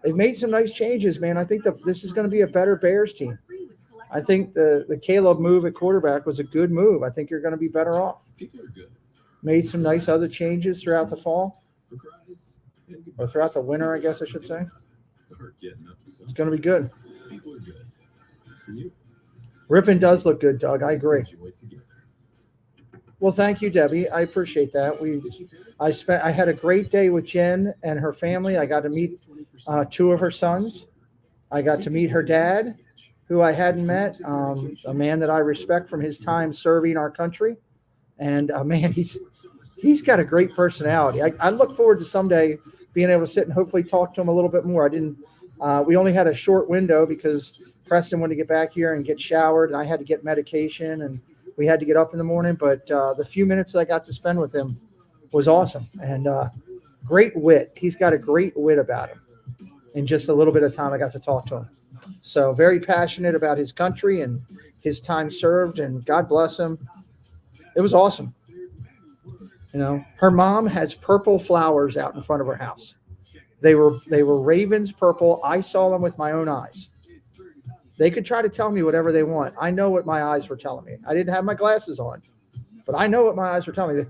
They've made some nice changes, man. I think that this is going to be a better Bears team. I think the Caleb move at quarterback was a good move. I think you're going to be better off. Made some nice other changes throughout the fall. Or throughout the winter, I guess I should say. It's going to be good. Rippin does look good, Doug. I agree. Well, thank you, Debbie. I appreciate that. I had a great day with Jen and her family. I got to meet 2 of her sons. I got to meet her dad, who I hadn't met, a man that I respect from his time serving our country. And man, he's got a great personality. I look forward to someday being able to sit and hopefully talk to him a little bit more. We only had a short window because Preston wanted to get back here and get showered, and I had to get medication, and we had to get up in the morning. But the few minutes that I got to spend with him was awesome, and great wit. He's got a great wit about him. In just a little bit of time, I got to talk to him. So very passionate about his country and his time served, and God bless him. It was awesome. You know, her mom has purple flowers out in front of her house. They were Ravens purple. I saw them with my own eyes. They could try to tell me whatever they want. I know what my eyes were telling me. I didn't have my glasses on, but I know what my eyes were telling me.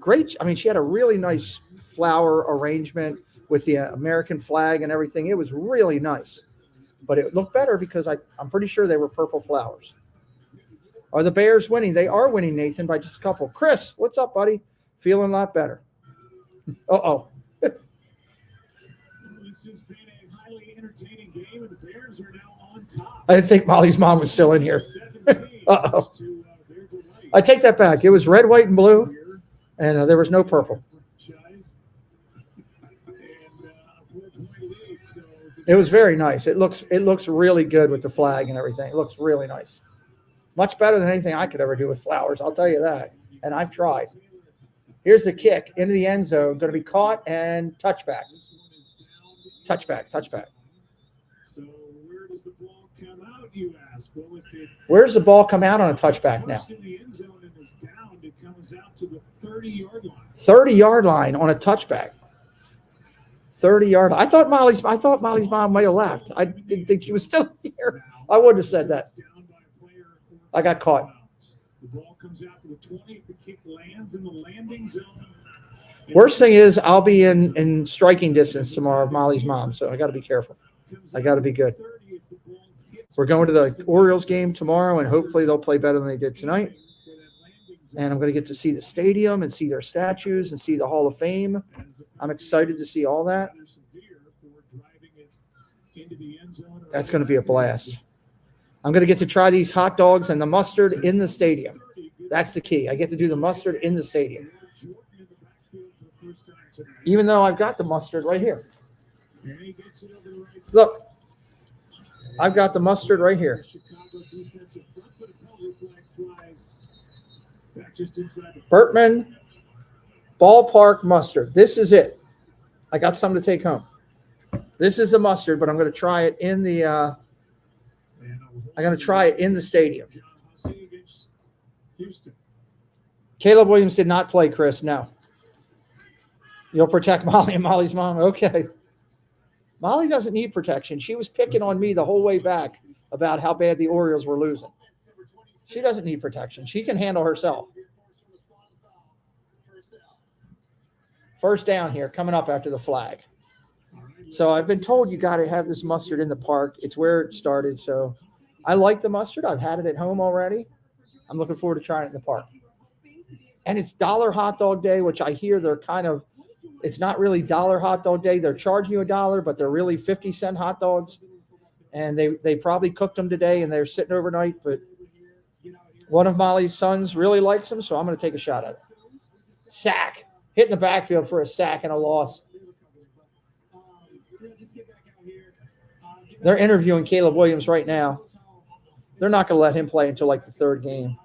Great. I mean, she had a really nice flower arrangement with the American flag and everything. It was really nice, but it looked better because I'm pretty sure they were purple flowers. Are the Bears winning? They are winning, Nathan, by just a couple. Chris, what's up, buddy? Feeling a lot better. Uh-oh. This has been a highly entertaining game, and the Bears are now on top. I didn't think Molly's mom was still in here. Uh-oh. I take that back. It was red, white, and blue, and there was no purple. It was very nice. It looks really good with the flag and everything. It looks really nice. Much better than anything I could ever do with flowers. I'll tell you that. And I've tried. Here's the kick into the end zone. Going to be caught and touchback. Touchback. So where does the ball come out, you ask? Well, where's the ball come out on a touchback now? In the end zone and is down, it comes out to the 30-yard line. 30-yard line on a touchback. 30-yard line. I thought Molly's mom might have left. I didn't think she was still here. I wouldn't have said that. I got caught. The ball comes out to the 20. The kick lands in the landing zone. Worst thing is I'll be in striking distance tomorrow of Molly's mom, so I got to be careful. I got to be good. We're going to the Orioles game tomorrow, and hopefully they'll play better than they did tonight. And I'm going to get to see the stadium and see their statues and see the Hall of Fame. I'm excited to see all that. That's going to be a blast. I'm going to get to try these hot dogs and the mustard in the stadium. That's the key. I get to do the mustard in the stadium. Even though I've got the mustard right here. Look. I've got the mustard right here. Bertman Ballpark mustard. This is it. I got some to take home. This is the mustard, but I'm going to try it in the stadium. Caleb Williams did not play, Chris. No. You'll protect Molly and Molly's mom. Okay. Molly doesn't need protection. She was picking on me the whole way back about how bad the Orioles were losing. She doesn't need protection. She can handle herself. First down here, coming up after the flag. So I've been told you got to have this mustard in the park. It's where it started. So I like the mustard. I've had it at home already. I'm looking forward to trying it in the park. And it's dollar hot dog day, which I hear they're kind of, it's not really dollar hot dog day. They're charging you $1, but they're really 50-cent hot dogs. And they probably cooked them today and they're sitting overnight. But one of Molly's sons really likes them, so I'm going to take a shot at it. Sack. Hitting the backfield for a sack and a loss. They're interviewing Caleb Williams right now. They're not going to let him play until like the third game.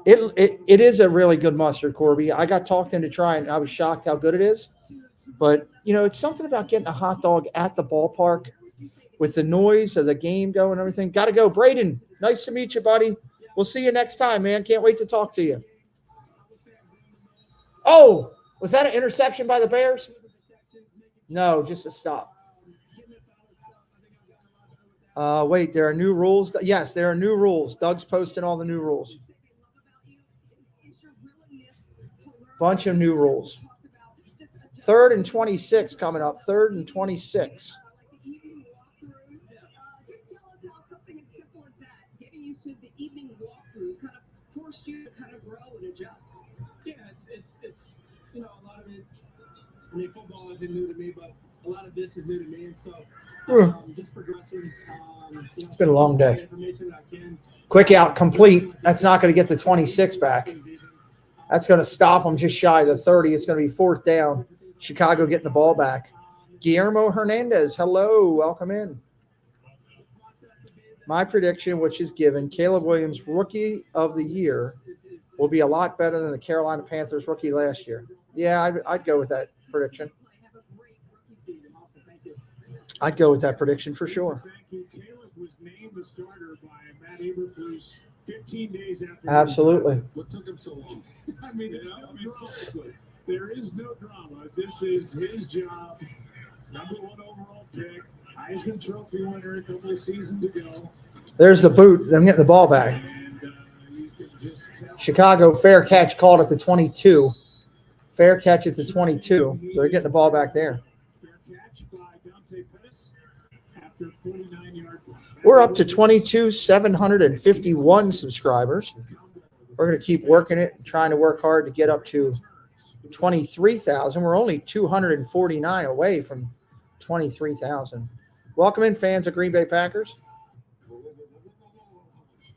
It is a really good mustard, Corby. I got talked into trying it. I was shocked how good it is. But, you know, it's something about getting a hot dog at the ballpark with the noise of the game going and everything. Got to go. Braden, nice to meet you, buddy. We'll see you next time, man. Can't wait to talk to you. Oh, was that an interception by the Bears? No, just a stop. Wait, there are new rules. Yes, there are new rules. Doug's posting all the new rules. Bunch of new rules. 3rd and 26 coming up. 3rd and 26. Something as simple as that, getting used to the evening walkthroughs kind of forced you to kind of grow and adjust. Yeah, it's you know, a lot of it. I mean, football isn't new to me, but a lot of this is new to me, and so just progressing. It's been a long day. Information that I can. Quick out, complete. That's not going to get the 26 back. That's going to stop them just shy of the 30. It's going to be 4th down. Chicago getting the ball back. Guillermo Hernandez, hello, welcome in. My prediction, which is given, Caleb Williams, Rookie of the Year, will be a lot better than the Carolina Panthers rookie last year. Yeah, I'd go with that prediction. I'd go with that prediction for sure. Caleb was named the starter by Matt Eberflus 15 days after. Absolutely. What took him so long? I mean, seriously, there is no drama. This is his job. Number 1 overall pick, Heisman Trophy winner a couple of seasons ago. There's the boot. I'm getting the ball back. And you can just tell. Chicago, fair catch called at the 22. Fair catch at the 22. So they're getting the ball back there. Fair catch by Dante Pettis after 49-yard. We're up to 22,751 subscribers. We're going to keep working it, trying to work hard to get up to 23,000. We're only 249 away from 23,000. Welcome in, fans of Green Bay Packers.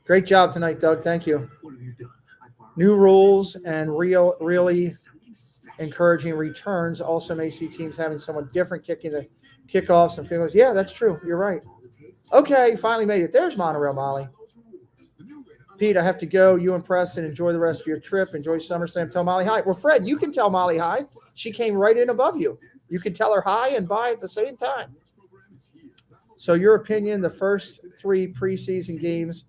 Great job tonight, Doug. Thank you. New rules and really encouraging returns also may see teams having someone different kicking the kickoffs and field goals. Yeah, that's true. You're right. Okay, finally made it. There's Monorail Molly. Pete, I have to go. You and Preston enjoy the rest of your trip. Enjoy SummerSlam. Tell Molly hi. Well, Fred, you can tell Molly hi. She came right in above you. You can tell her hi and bye at the same time. So your opinion, the first 3 preseason games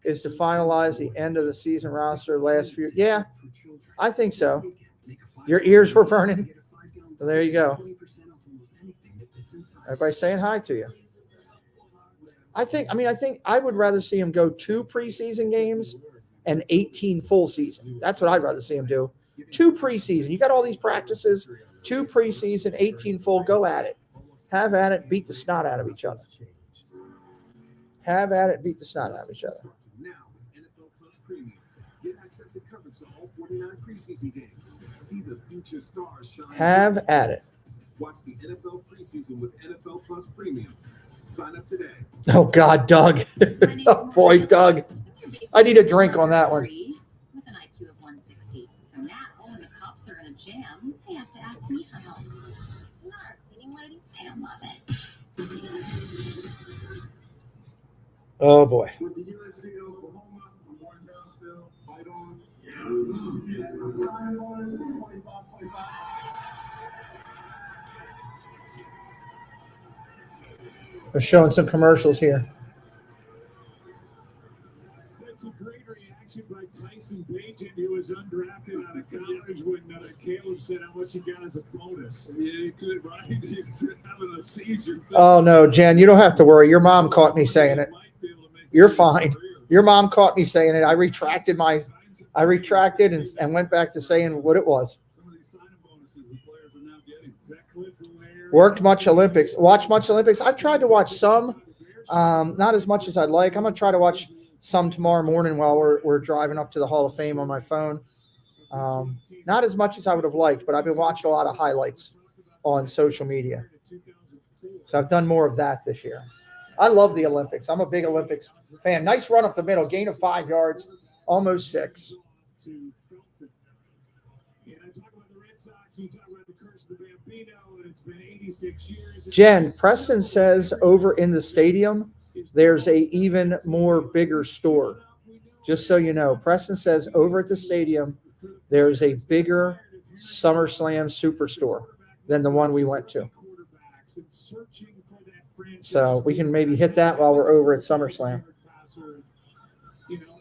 is to finalize the end of the season roster last few. Yeah, I think so. Your ears were burning. So there you go. Everybody saying hi to you. I think I would rather see him go 2 preseason games and 18 full season. That's what I'd rather see him do. 2 preseason. You got all these practices, 2 preseason, 18 full. Go at it. Have at it. Beat the snot out of each other. Have at it. Beat the snot out of each other. Get access and coverage to all 49 preseason games. See the future stars shine. Have at it. Watch the NFL preseason with NFL Plus Premium. Sign up today. Oh, God, Doug. Oh, boy, Doug. I need a drink on that one. With an IQ of 160. So now when the cops are in a jam, they have to ask me for help. Isn't that our cleaning lady? They don't love it. Oh, boy. With the USC Oklahoma, I'm wards down still. Fight on. Sign on 25.5. They're showing some commercials here. Such a great reaction by Tyson Bagent, who was was undrafted out of college when Caleb said how much he got as a bonus. Yeah, he could, right? He was having a seizure. Oh, no, Jen, you don't have to worry. Your mom caught me saying it. You're fine. Your mom caught me saying it. I retracted and went back to saying what it was. Worked much Olympics. Watched much Olympics. I've tried to watch some, not as much as I'd like. I'm going to try to watch some tomorrow morning while we're driving up to the Hall of Fame on my phone. Not as much as I would have liked, but I've been watching a lot of highlights on social media. So I've done more of that this year. I love the Olympics. I'm a big Olympics fan. Nice run up the middle, gain of 5 yards, almost 6. Jen, Preston says over in the stadium, there's a even more bigger store. Just so you know, Preston says over at the stadium, there's a bigger SummerSlam Superstore than the one we went to. So we can maybe hit that while we're over at SummerSlam.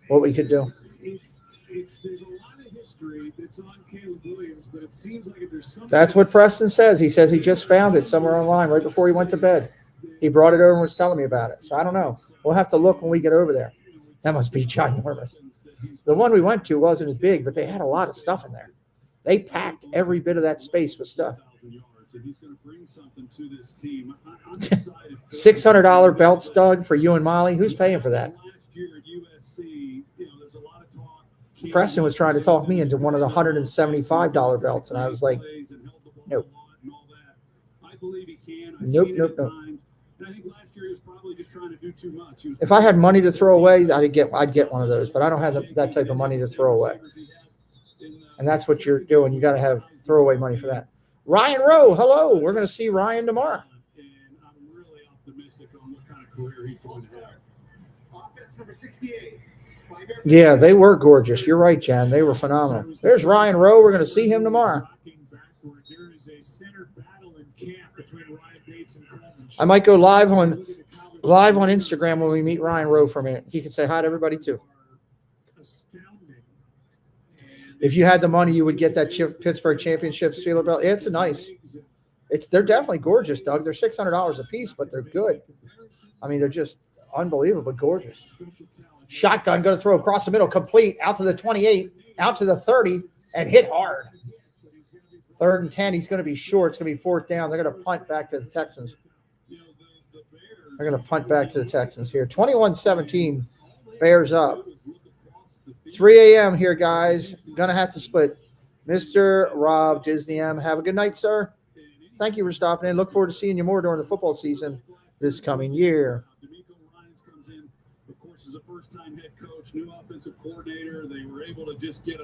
What we could do. There's a lot of history that's on Caleb Williams, but it seems like there's something. That's what Preston says. He says he just found it somewhere online right before he went to bed. He brought it over and was telling me about it. So I don't know. We'll have to look when we get over there. That must be ginormous. The one we went to wasn't as big, but they had a lot of stuff in there. They packed every bit of that space with stuff. $600 belts, Doug, for you and Molly. Who's paying for that? Preston was trying to talk me into one of the $175 belts, and I was like, nope. Nope. If I had money to throw away, I'd get one of those, but I don't have that type of money to throw away. And that's what you're doing. You got to have throwaway money for that. Ryan Rowe, hello. We're going to see Ryan tomorrow. And I'm really optimistic on what kind of career he's going to have. Offense number 68. Yeah, they were gorgeous. You're right, Jan. They were phenomenal. There's Ryan Rowe. We're going to see him tomorrow. I might go live on Instagram when we meet Ryan Rowe for a minute. He can say hi to everybody too. If you had the money, you would get that Pittsburgh Championship Steeler belt. It's nice. They're definitely gorgeous, Doug. They're $600 a piece, but they're good. I mean, they're just unbelievably gorgeous. Shotgun going to throw across the middle, complete, out to the 28, out to the 30, and hit hard. 3rd and 10. He's going to be short. It's going to be 4th down. They're going to punt back to the Texans. They're going to punt back to the Texans here. 21-17. Bears up. 3 a.m. here, guys. Going to have to split. Mr. Rob Disney M. Have a good night, sir. Thank you for stopping in. Look forward to seeing you more during the football season this coming year. Is a first-time head coach, new offensive coordinator. They were able to just get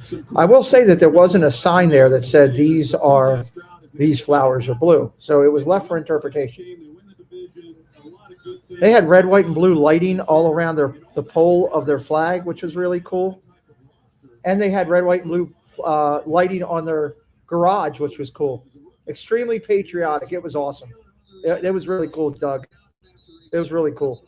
some. I will say that there wasn't a sign there that said these flowers are blue, so it was left for interpretation. They had red, white, and blue lighting all around the pole of their flag, which was really cool, and they had red, white, and blue lighting on their garage, which was cool. Extremely patriotic. It was awesome. It was really cool, Doug. It was really cool.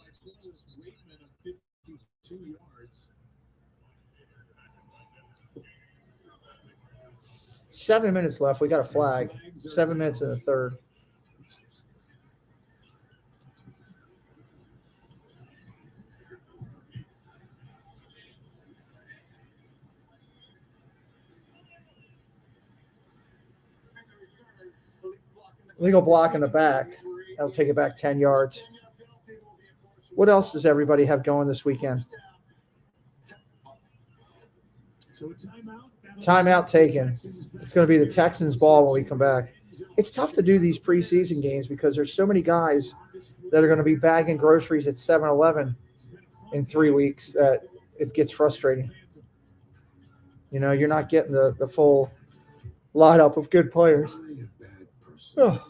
7 minutes left. We got a flag. 7 minutes in the third. Legal block in the back. That'll take it back 10 yards. What else does everybody have going this weekend? So Timeout taken. It's going to be the Texans ball when we come back. It's tough to do these preseason games because there's so many guys that are going to be bagging groceries at 7-Eleven in 3 weeks that it gets frustrating. You know, you're not getting the full lineup of good players. Oh.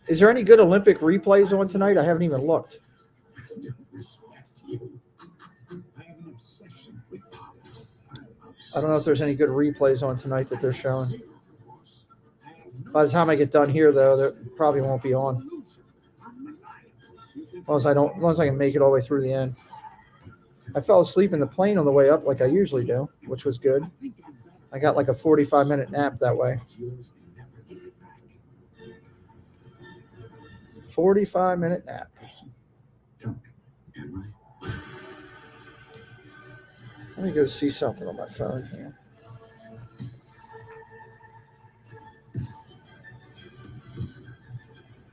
Is there any good Olympic replays on tonight? I haven't even looked. I don't know if there's any good replays on tonight that they're showing. By the time I get done here, though, that probably won't be on. As long as I can make it all the way through the end. I fell asleep in the plane on the way up like I usually do, which was good. I got like a 45-minute nap that way. 45-minute nap. Let me go see something on my phone here.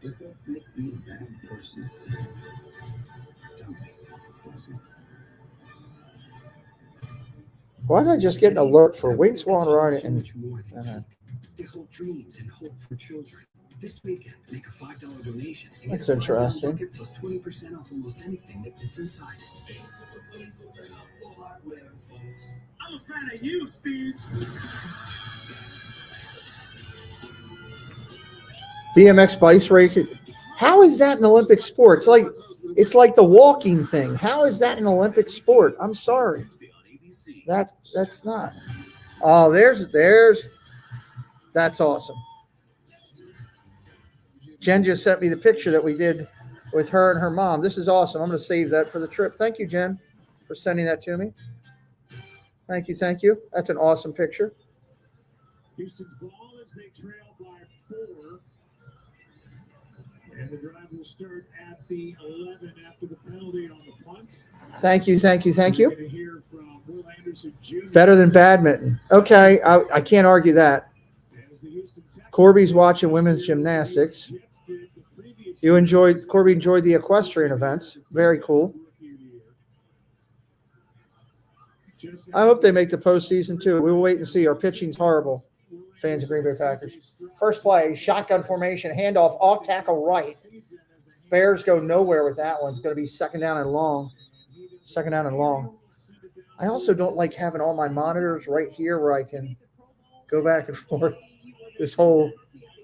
Does that make me a bad person? Tell me, does it? Why did I just get an alert for Wings Wild Ride and They hold dreams and hope for children. This weekend, make a $5 donation. And That's get a $5 interesting. bucket plus 20% off almost anything that fits inside it. I'm a fan of you, Steve. BMX bike race. How is that an Olympic sport? It's like the walking thing. How is that an Olympic sport? I'm sorry. That's not. Oh, that's awesome. Jen just sent me the picture that we did with her and her mom. This is awesome. I'm going to save that for the trip. Thank you, Jen, for sending that to me. Thank you. That's an awesome picture. Houston's ball as they trail by 4. And the drive will start at the 11 after the penalty on the punt. Thank you. We're going to hear from Will Anderson Jr. Better than badminton. Okay, I can't argue that. Corby's watching women's gymnastics. Corby enjoyed the equestrian events. Very cool. I hope they make the postseason too. We will wait and see. Our pitching's horrible. Fans of Green Bay Packers. First play, shotgun formation, handoff, off tackle right. Bears go nowhere with that one. It's going to be second down and long. I also don't like having all my monitors right here where I can go back and forth. This whole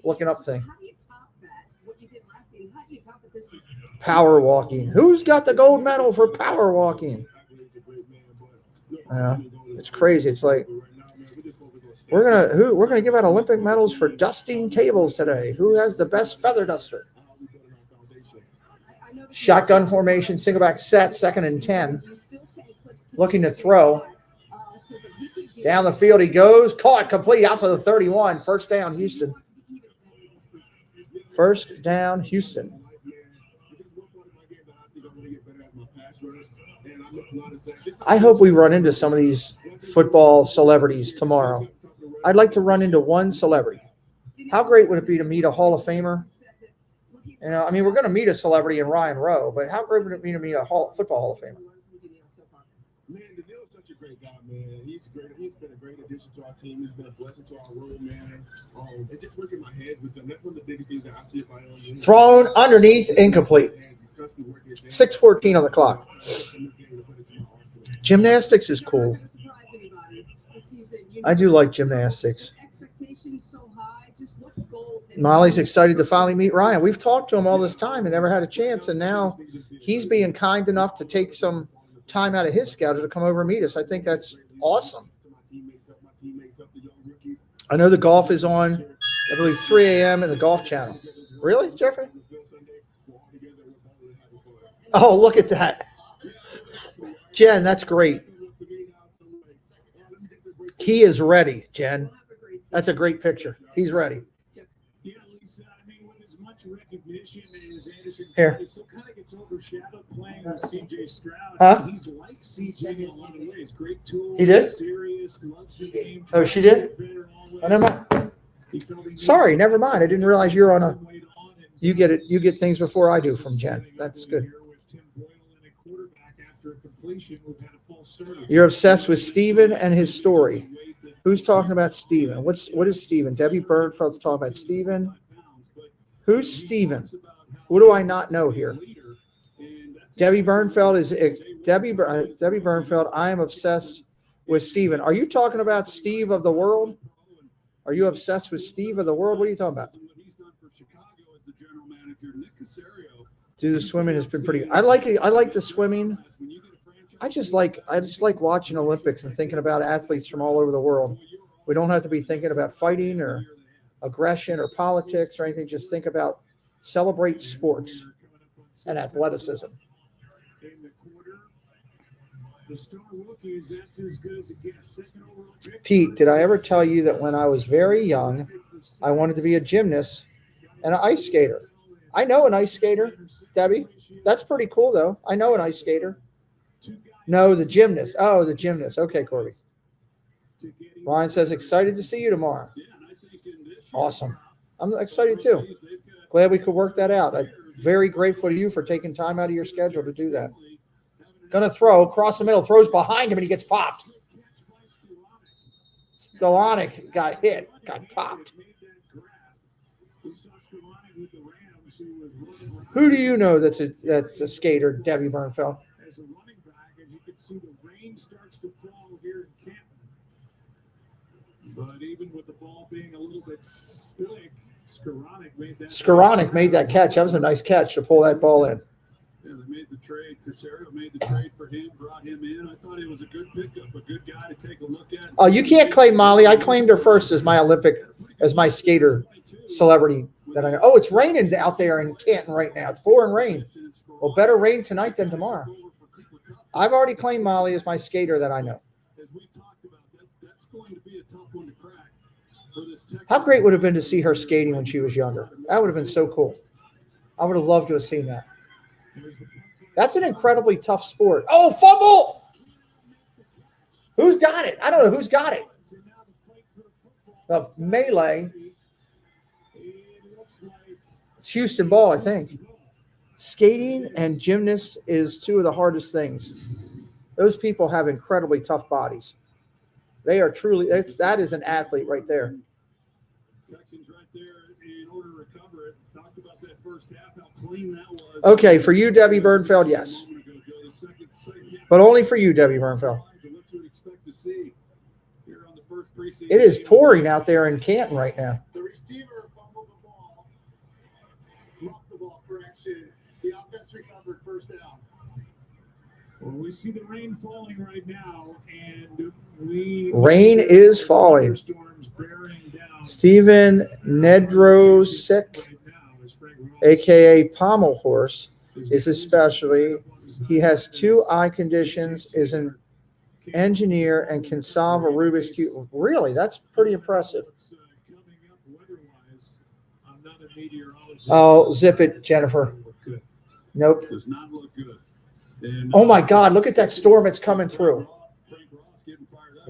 looking up thing. Power walking. Who's got the gold medal for power walking? It's crazy. It's like we're gonna give out Olympic medals for dusting tables today. Who has the best feather duster? Shotgun formation, single back set, 2nd and 10. Looking to throw. Down the field he goes. Caught, complete, out to the 31. First down, Houston. First down, Houston. I hope we run into some of these football celebrities tomorrow. I'd like to run into one celebrity. How great would it be to meet a Hall of Famer? You know, I mean, we're going to meet a celebrity in Ryan Rowe, but how great would it be to meet a football Hall of Famer? Man, Daniel's such a great guy, man. He's great. He's been a great addition to our team. He's been a blessing to our room, man. And just working my heads with them. That's one of the biggest things that I see if I own. Thrown underneath, incomplete. 6:14 on the clock. Gymnastics is cool. I do like gymnastics. Molly's excited to finally meet Ryan. We've talked to him all this time and never had a chance, and now he's being kind enough to take some time out of his schedule to come over and meet us. I think that's awesome. I know the golf is on, I believe, 3 a.m. in the Golf Channel. Really, Jeffrey? Oh, look at that. Jen, that's great. He is ready, Jen. That's a great picture. He's ready. Yeah, Lisa, I mean, with as much recognition as Anderson Here. still kind of gets overshadowed playing with C.J. Stroud. Huh? He's like C.J. in a lot of ways. Great tool. He did? Serious, loves the game. Oh, she did? Oh, never mind. Sorry, never mind. I didn't realize you're on a. You get it. You get things before I do from Jen. That's good. You're obsessed with Steven and his story. Who's talking about Steven? What is Steven? Debbie Bernfeld's talking about Steven. Who's Steven? Who do I not know here? Debbie Bernfeld is Debbie Bernfeld. I am obsessed with Steven. Are you talking about Steve of the World? Are you obsessed with Steve of the World? What are you talking about? Dude, the swimming has been pretty. I like the swimming. I just like watching Olympics and thinking about athletes from all over the world. We don't have to be thinking about fighting or aggression or politics or anything. Just think about celebrate sports and athleticism. The star rookies, that's as good as it gets. Second overall pick. Pete, did I ever tell you that when I was very young, I wanted to be a gymnast and an ice skater? I know an ice skater, Debbie. That's pretty cool, though. I know an ice skater. No, the gymnast. Oh, the gymnast. Okay, Corby. Ryan says, excited to see you tomorrow. Awesome. I'm excited, too. Glad we could work that out. I'm very grateful to you for taking time out of your schedule to do that. Going to throw across the middle, throws behind him, and he gets popped. Skolonic got hit, got popped. Who do you know that's a skater, Debbie Bernfeld? As a running back, as you can see, the rain starts to fall here in Canton. But even with the ball being a little bit slick, Skoronic made that catch. That was a nice catch to pull that ball in. Yeah, they made the trade. Casario made the trade for him, brought him in. I thought it was a good pickup, a good guy to take a look at. Oh, you can't claim Molly. I claimed her first as my skater celebrity that I know. Oh, it's raining out there in Canton right now. It's pouring rain. Well, better rain tonight than tomorrow. I've already claimed Molly as my skater that I know. As we've talked about, that's going to be a tough one to crack for this Texas. How great would it have been to see her skating when she was younger? That would have been so cool. I would have loved to have seen that. That's an incredibly tough sport. Oh, fumble! Who's got it? I don't know who's got it. The melee. It's Houston ball, I think. Skating and gymnast is two of the hardest things. Those people have incredibly tough bodies. They are truly, that is an athlete right there. Texans right there in order to recover it. Talked about that first half, how clean that was. Okay, for you, Debbie Bernfeld, yes. But only for you, Debbie Bernfeld. It is pouring out there in Canton right now. The receiver fumbled the ball, dropped the ball correction. The offense recovered first down. Well, we see the rain falling right now, and rain is falling. Stephen Nedrosik, a.k.a. Pommel Horse, is a specialty. He has 2 eye conditions, is an engineer, and can solve a Rubik's Cube. Really? That's pretty impressive. Oh, zip it, Jennifer. Nope. Does not look good. Oh, my God. Look at that storm that's coming through.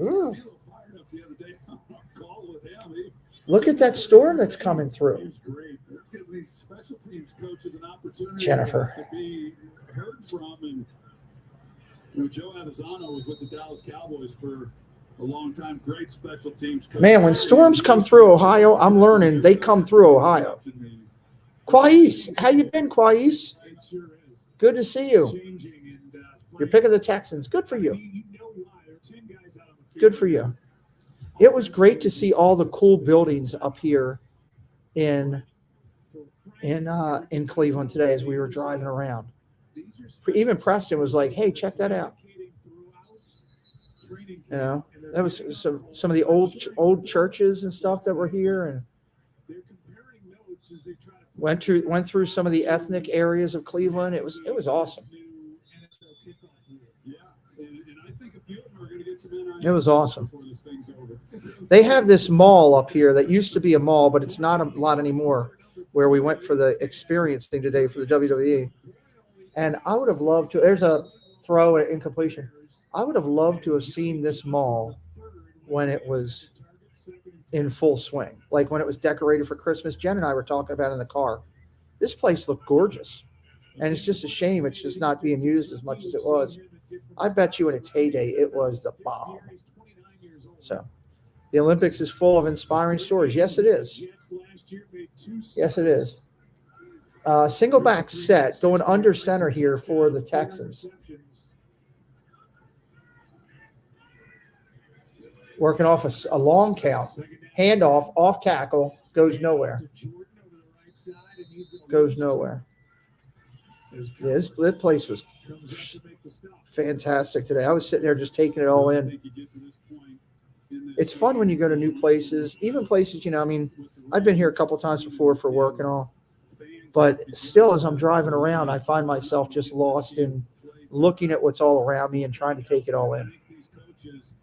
Ooh. Look at that storm that's coming through. Jennifer. To be heard from, and Joe Avisano was with the Dallas Cowboys for a long time. Great special teams coach. Man, when storms come through Ohio, I'm learning they come through Ohio. Quais, how you been, Quais? Good to see you. You're picking the Texans. Good for you. Good for you. It was great to see all the cool buildings up here in Cleveland today as we were driving around. Even Preston was like, "Hey, check that out." You know, that was some of the old churches and stuff that were here, and went through some of the ethnic areas of Cleveland. It was awesome. It was awesome. They have this mall up here that used to be a mall, but it's not a lot anymore, where we went for the experience thing today for the WWE. And I would have loved to, there's a throw and incompletion. I would have loved to have seen this mall when it was in full swing, like when it was decorated for Christmas. Jen and I were talking about it in the car. This place looked gorgeous. And it's just a shame it's just not being used as much as it was. I bet you in its heyday, it was the bomb. So the Olympics is full of inspiring stories. Yes, it is. Yes, it is. Single back set going under center here for the Texans. Working off a long count. Handoff, off tackle, goes nowhere. Goes nowhere. Yeah, that place was fantastic today. I was sitting there just taking it all in. It's fun when you go to new places, even places, you know, I mean, I've been here a couple of times before for work and all, but still, as I'm driving around, I find myself just lost in looking at what's all around me and trying to take it all I in. think these coaches,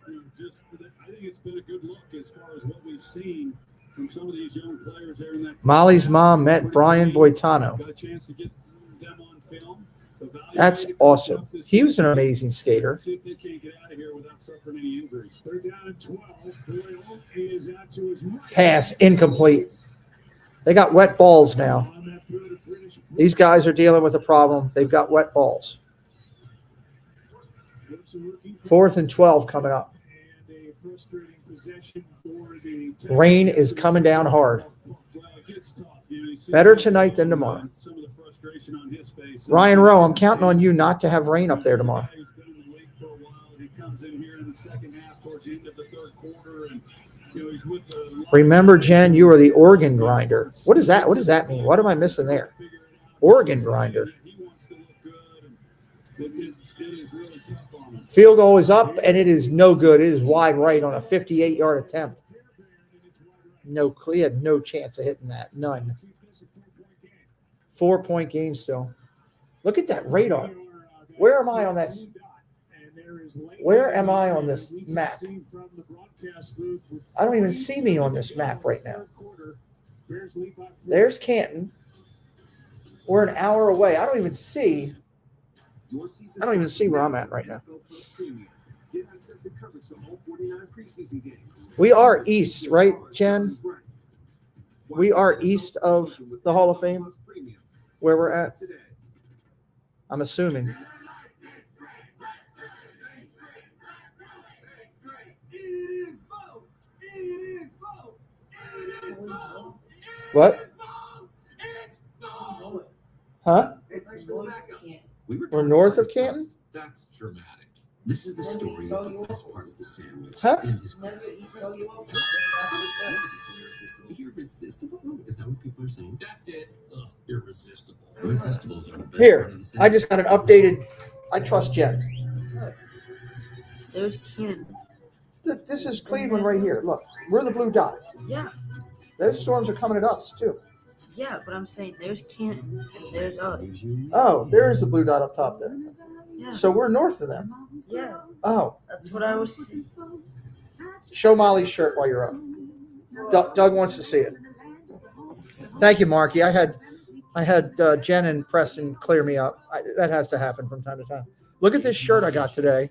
I think it's been a good look as far as what we've seen from some of these young players there in that. Molly's mom met Brian Boitano. Got a chance to get them on film. That's awesome. He was an amazing skater. See if they can't get out of here without suffering any injuries. They're down at 12. Doyle is out to his right. Pass incomplete. They got wet balls now. On that throw to British. These guys are dealing with a problem. They've got wet balls. It's a rookie from 4th and 12 coming up. and a frustrating possession for the Texans. Rain is coming down hard. Well, it gets tough. You know, you see Better some- tonight than tomorrow. some of the frustration on his face. Ryan Rowe, I'm counting on you not to have rain up there tomorrow. He's been in the league for a while. He comes in here in the second half towards the end of the third quarter, and you know he's with the. Remember, Jen, you are the organ grinder. What is that? What does that mean? What am I missing there? Organ grinder. He wants to look good, and it is really tough on him. Field goal is up, and it is no good. It is wide right on a 58-yard attempt. No, he had no chance of hitting that. None. 4-point game still. Look at that radar. Where am I on that? Where am I on this map? I don't even see me on this map right now. There's Canton. We're an hour away. I don't even see where I'm at right now. We are east, right, Jen? We are east of the Hall of Fame, where we're at. I'm assuming. What? Huh? We're north of Canton? That's dramatic. This is the story of the best part of the sandwich. Huh? And his crust. Irresistible? Is that what people are saying? That's it. Ugh, irresistible. Irresistibles are the best Here, part of the sandwich. I just got an updated. I trust Jen. There's Ken. This is Cleveland right here. Look, we're the blue dot. Yeah, Those storms are coming at us, too. yeah, but I'm saying there's Ken and there's us. Oh, there is the blue dot up top there. Yeah, So we're north of them. yeah, Oh, that's what I was. show Molly's shirt while you're up. Doug wants to see it. Thank you, Marky. I had Jen and Preston clear me up. That has to happen from time to time. Look at this shirt I got today.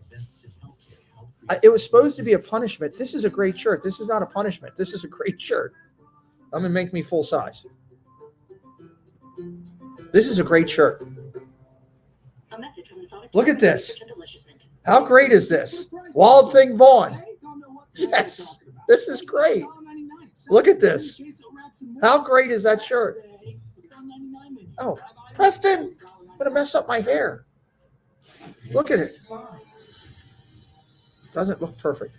It was supposed to be a punishment. This is a great shirt. This is not a punishment. This is a great shirt. I'm going to make me full size. This is a great shirt. Look at this. How great is this? Wild Thing Vaughn. Yes, this is great. Look at this. How great is that shirt? Oh, Preston, I'm going to mess up my hair. Look at it. Doesn't look perfect.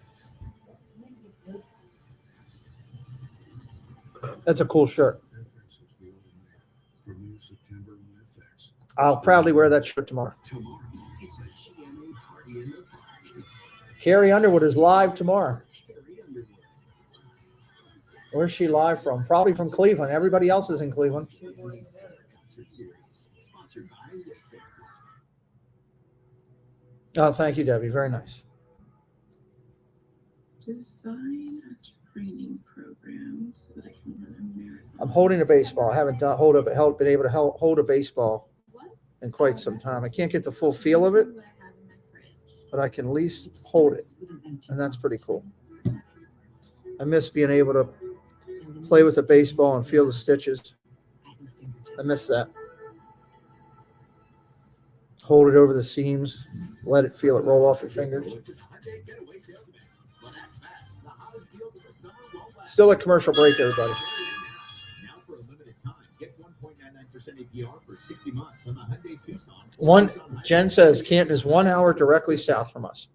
That's a cool shirt. I'll proudly wear that shirt tomorrow. Carrie Underwood is live tomorrow. Where's she live from? Probably from Cleveland. Everybody else is in Cleveland. Oh, thank you, Debbie. Very nice. Design a training program so that I can run a marathon. I'm holding a baseball. I haven't been able to hold a baseball in quite some time. I can't get the full feel of it, but I can at least hold it, and that's pretty cool. I miss being able to play with a baseball and feel the stitches. I miss that. Hold it over the seams, let it feel it roll off your fingers. Still a commercial break, everybody. Now for a limited time, get 1.99% APR for 60 months on the Hyundai Tucson. Jen says Canton is 1 hour directly south from us.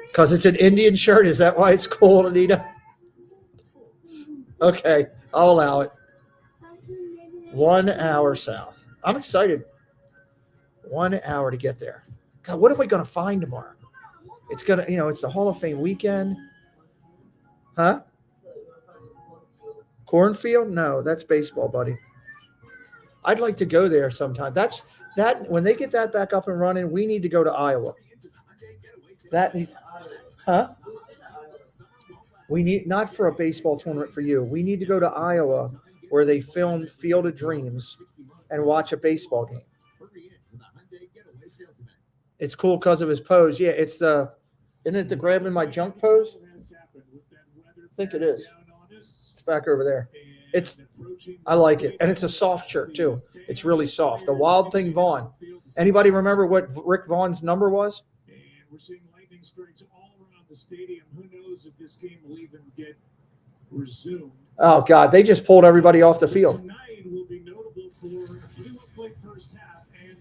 Because it's an Indian shirt. Is that why it's cold, Anita? Okay, I'll allow it. 1 hour south. I'm excited. 1 hour to get there. God, what am I going to find tomorrow? It's going to, it's the Hall of Fame weekend. Huh? Cornfield? No, that's baseball, buddy. I'd like to go there sometime. That when they get that back up and running, we need to go to Iowa. That needs, huh? We need not for a baseball tournament for you. We need to go to Iowa where they filmed Field of Dreams and watch a baseball game. It's cool because of his pose. Yeah, isn't it the grabbing my junk pose? I think it is. It's back over there. I like it. And it's a soft shirt too. It's really soft. The Wild Thing Vaughn. Anybody remember what Rick Vaughn's number was? And we're seeing lightning strikes all around the stadium. Who knows if this game will even get resumed. Oh, God. They just pulled everybody off the field. Tonight will be notable for who played first half and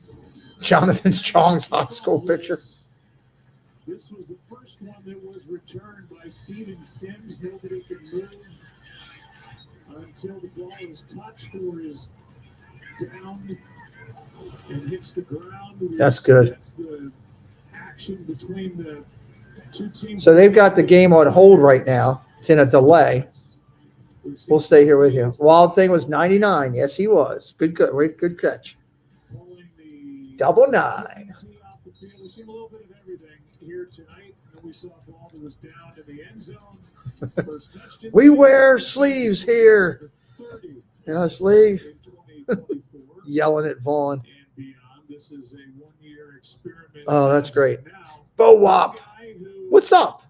Jonathan Chong's high school picture. This was the first one that was returned by Steven Sims. Nobody could move until the ball is touched or is down and hits the ground. That's good. That's the action between the two teams. So they've got the game on hold right now. It's in a delay. We'll stay here with you. Wild Thing was 99. Yes, he was. Good catch. Double 9. We've seen a little bit of everything here tonight. And we saw a ball that was down in the end zone. First touch We wear sleeves here in us league. Yelling at Vaughn. and beyond. This is a one-year experiment. Oh, that's great. Now, Bo Wop. guy who What's up?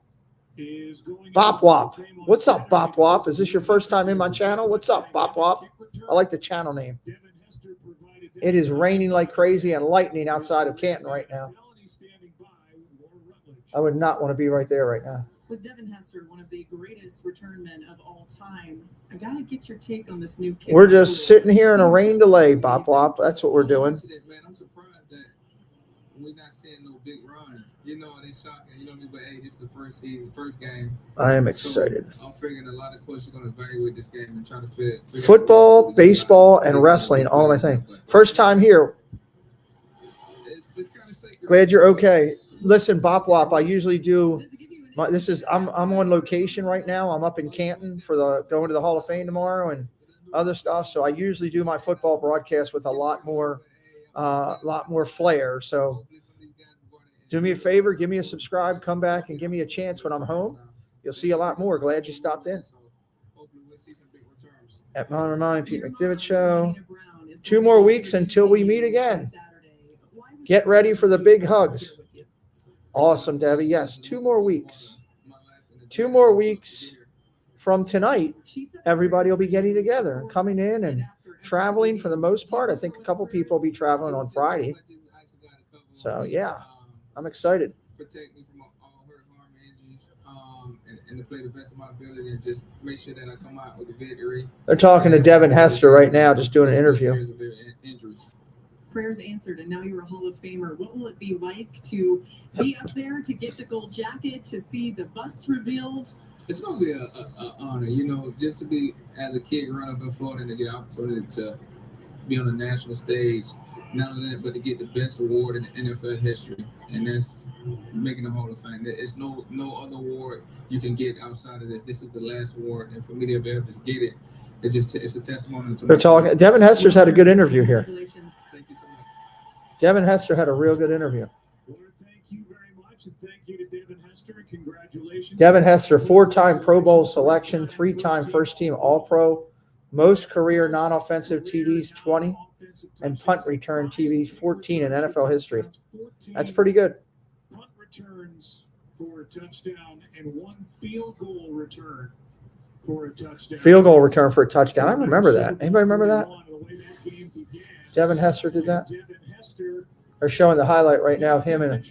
is going Bop Wop. What's up, Bop Wop? Is this your first time in my channel? What's up, Bop Wop? I like the channel name. It is raining like crazy and lightning outside of Canton right now. I would not want to be right there right now. With Devin Hester, one of the greatest return men of all time, I gotta get your take on this new kid. We're just sitting here in a rain delay, Bop Wop. That's what we're doing. Man, I'm surprised that we're not seeing no big runs. You know, they shocking. You know what I mean? But hey, this is the first season, first game. I am excited. So I'm figuring a lot of coaches are going to evaluate this game and try to figure Football, baseball, and wrestling, all my thing. First time here. It's kind of sacred. Glad you're okay. Listen, Bop Wop, I usually do. I'm on location right now. I'm up in Canton for going to the Hall of Fame tomorrow and other stuff. So I usually do my football broadcast with a lot more flair. So do me a favor, give me a subscribe, come back and give me a chance when I'm home. You'll see a lot more. Glad you stopped in. At Mount Remind, Pete McDivitt Show. 2 more weeks until we meet again. Get ready for the big hugs. Awesome, Debbie. Yes, 2 more weeks. 2 more weeks from tonight, everybody will be getting together and coming in and traveling for the most part. I think a couple people will be traveling on Friday. So, yeah, I'm excited. Protect me from all hurt, harm, and injuries, and to play the best of my ability and just make sure that I come out with a victory. They're talking to Devin Hester right now, just doing an interview. Prayers answered, and now you're a Hall of Famer. What will it be like to be up there, to get the gold jacket, to see the bust revealed? It's going to be an honor, you know, just to be, as a kid, growing up in Florida and to get the opportunity to be on the national stage. Not only that, but to get the best award in NFL history, and that's making the Hall of Fame. There's no other award you can get outside of this. This is the last award, and for me to be able to get it, it's a testimony to. They're talking. Devin Hester's had a good interview here. Thank you so much. Devin Hester had a real good interview. Thank you very much, and thank you to Devin Hester. Congratulations. Devin Hester, 4-time Pro Bowl selection, 3-time first-team All-Pro, most career non-offensive TDs, 20, and punt return TDs, 14 in NFL history. That's pretty good. Punt returns for a touchdown and 1 field goal return for a touchdown. Field goal return for a touchdown. I remember that. Anybody remember that? Devin Hester did that. They're showing the highlight right now of him in a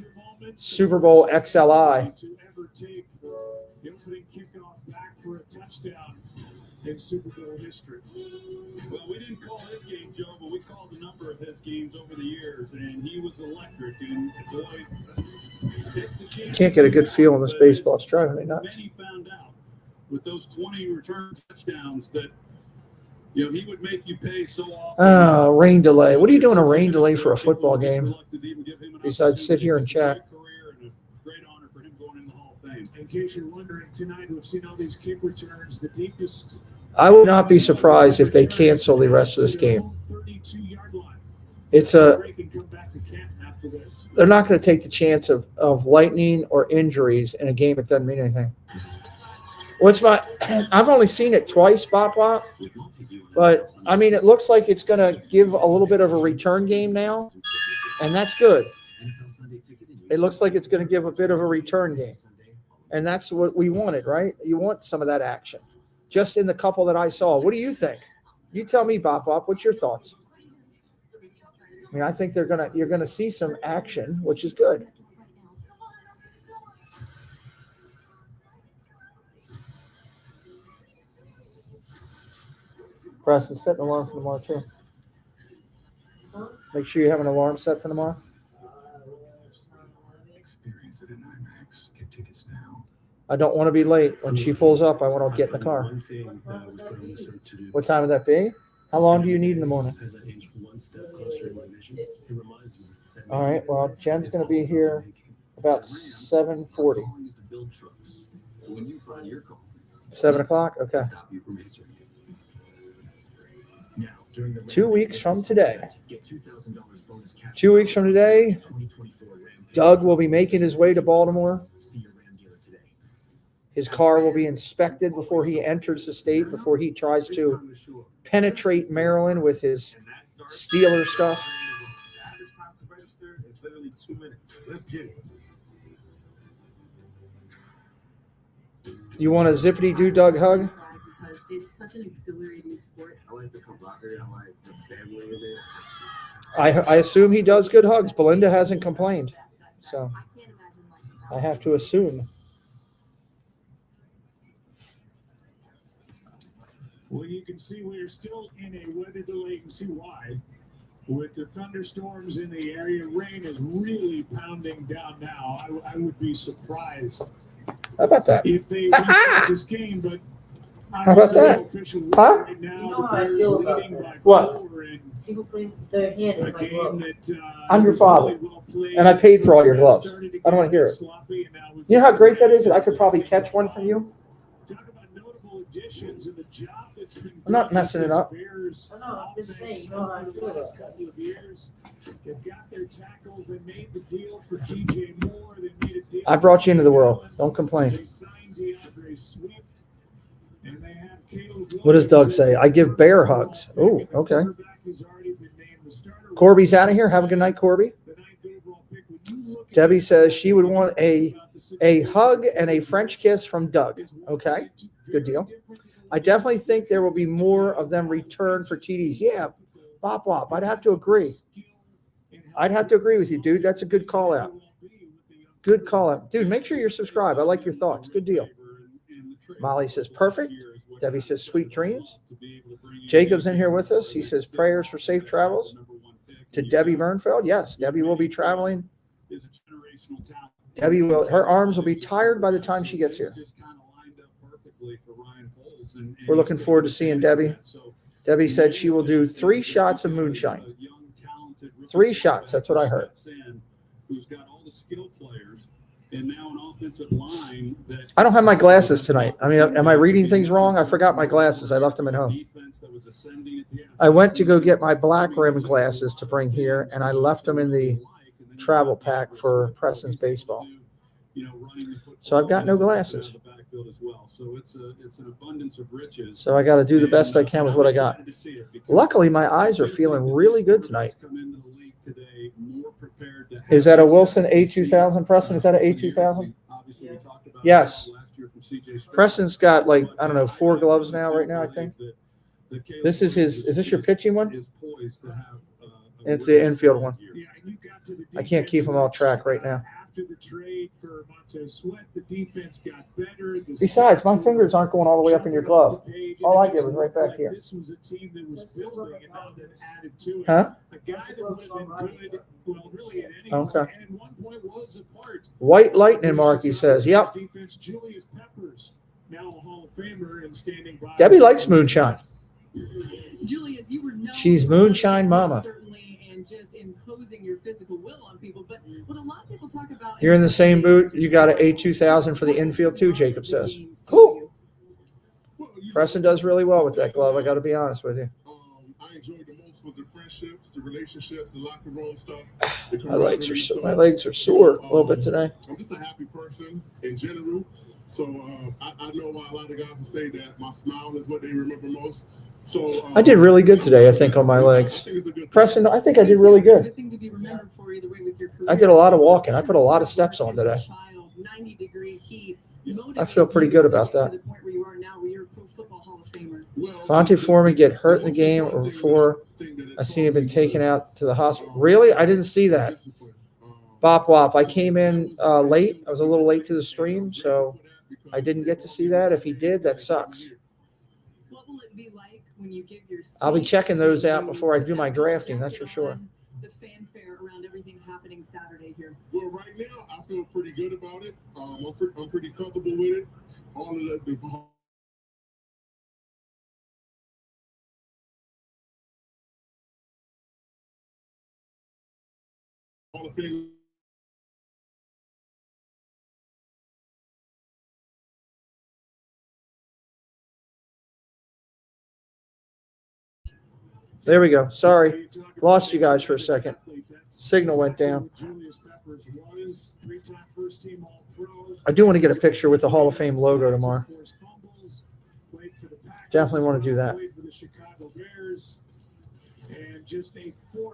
Super Bowl XLI. To ever take the opening kickoff back for a touchdown in Super Bowl history. Well, we didn't call his game, Joe, but we called a number of his games over the years, and he was electric. And boy, take the chance. Can't get a good feel on this baseball. It's driving me nuts. Then he found out with those 20 return touchdowns that, you know, he would make you pay so often. Oh, rain delay. What are you doing a rain delay for a football game? Besides sit here and chat. In case you're wondering, tonight we've seen all these kick returns, the deepest. I would not be surprised if they cancel the rest of this game. 32-yard line. It's a they're not going to take the chance of lightning or injuries in a game that doesn't mean anything. I've only seen it twice, Bop Bop, but I mean, it looks like it's going to give a little bit of a return game now, and that's good. It looks like it's going to give a bit of a return game, and that's what we wanted, right? You want some of that action. Just in the couple that I saw. What do you think? You tell me, Bop Bop, what's your thoughts? I mean, I think you're gonna see some action, which is good. Preston, set an alarm for tomorrow too. Make sure you have an alarm set for tomorrow. Experience it in IMAX. Get tickets now. I don't want to be late. When she pulls up, I want to get in the car. What time would that be? How long do you need in the morning? All right. Well, Jen's going to be here about 7:40. 7 o'clock? Okay. 2 weeks from today. 2 weeks from today, Doug will be making his way to Baltimore. His car will be inspected before he enters the state, before he tries to penetrate Maryland with his Steeler stuff. It's literally 2 minutes. Let's get it. You want a zippity-doo Doug hug? Because it's such an exhilarating sport. I like the camaraderie. I like the family in it. I assume he does good hugs. Belinda hasn't complained, so I have to assume. Well, you can see we are still in a weather delay. You can see why. With the thunderstorms in the area, rain is really pounding down now. I would be surprised. How about that? If they restart this game, but how about that? Huh? Right now, You know how I feel about that. What? People put their hand in my glove. I'm your father, and I paid for all your gloves. I don't want to hear it. You know how great that is that I could probably catch one from you? I'm not messing it up. No, I'm just saying, you know how I feel about that. They've got their tackles. They made the deal for DJ Moore. They made a deal. I brought you into the world. Don't complain. They signed DeAndre Swift, and they have Caleb. What does Doug say? I give bear hugs. Oh, okay. Corby's out of here. Have a good night, Corby. Debbie says she would want a hug and a French kiss from Doug. Okay, good deal. I definitely think there will be more of them return for TDs. Yeah, Bop Bop. I'd have to agree. I'd have to agree with you, dude. That's a good call out. Good call out. Dude, make sure you're subscribed. I like your thoughts. Good deal. Molly says perfect. Debbie says sweet dreams. Jacob's in here with us. He says prayers for safe travels. To Debbie Bernfeld. Yes, Debbie will be traveling. Debbie will. Her arms will be tired by the time she gets here. We're looking forward to seeing Debbie. Debbie said she will do 3 shots of moonshine. 3 shots. That's what I heard. I don't have my glasses tonight. I mean, am I reading things wrong? I forgot my glasses. I left them at home. I went to go get my black rim glasses to bring here, and I left them in the travel pack for Preston's baseball. So I've got no glasses. So I got to do the best I can with what I got. Luckily, my eyes are feeling really good tonight. Is that a Wilson A2000, Preston? Is that an A2000? Yes. Preston's got like, I don't know, 4 gloves now, right now, I think. This is his, is this your pitching one? It's the infield one. I can't keep them all track right now. Besides, my fingers aren't going all the way up in your glove. All I did was right back here. Huh? Okay. White lightning, Marky says. Yep. Debbie likes moonshine. Julius, you were known She's moonshine mama. certainly and just imposing your physical will on people. But what a lot of people talk about. You're in the same boot. You got an A2000 for the infield too, Jacob says. Cool. Preston does really well with that glove. I got to be honest with you. I enjoyed the most was the friendships, the relationships, the locker room stuff. My legs are sore a little bit today. I'm just a happy person in general. So I know why a lot of guys will say that my smile is what they remember most. So I did really good today, I think, on my legs. Preston, I think I did really good. I did a lot of walking. I put a lot of steps on today. 90-degree heat. I feel pretty good about that. Vontae Foreman get hurt in the game or before I seen him been taken out to the hospital. Really? I didn't see that. Bop wop. I came in late. I was a little late to the stream, so I didn't get to see that. If he did, that sucks. What will it be like when you give your I'll be checking those out before I do my drafting, that's for sure. The fanfare around everything happening Saturday here. Well, right now I feel pretty good about it. I'm pretty comfortable with it. All of the things. There we go. Sorry. Lost you guys for a second. Signal went down. I do want to get a picture with the Hall of Fame logo tomorrow. Definitely want to do that.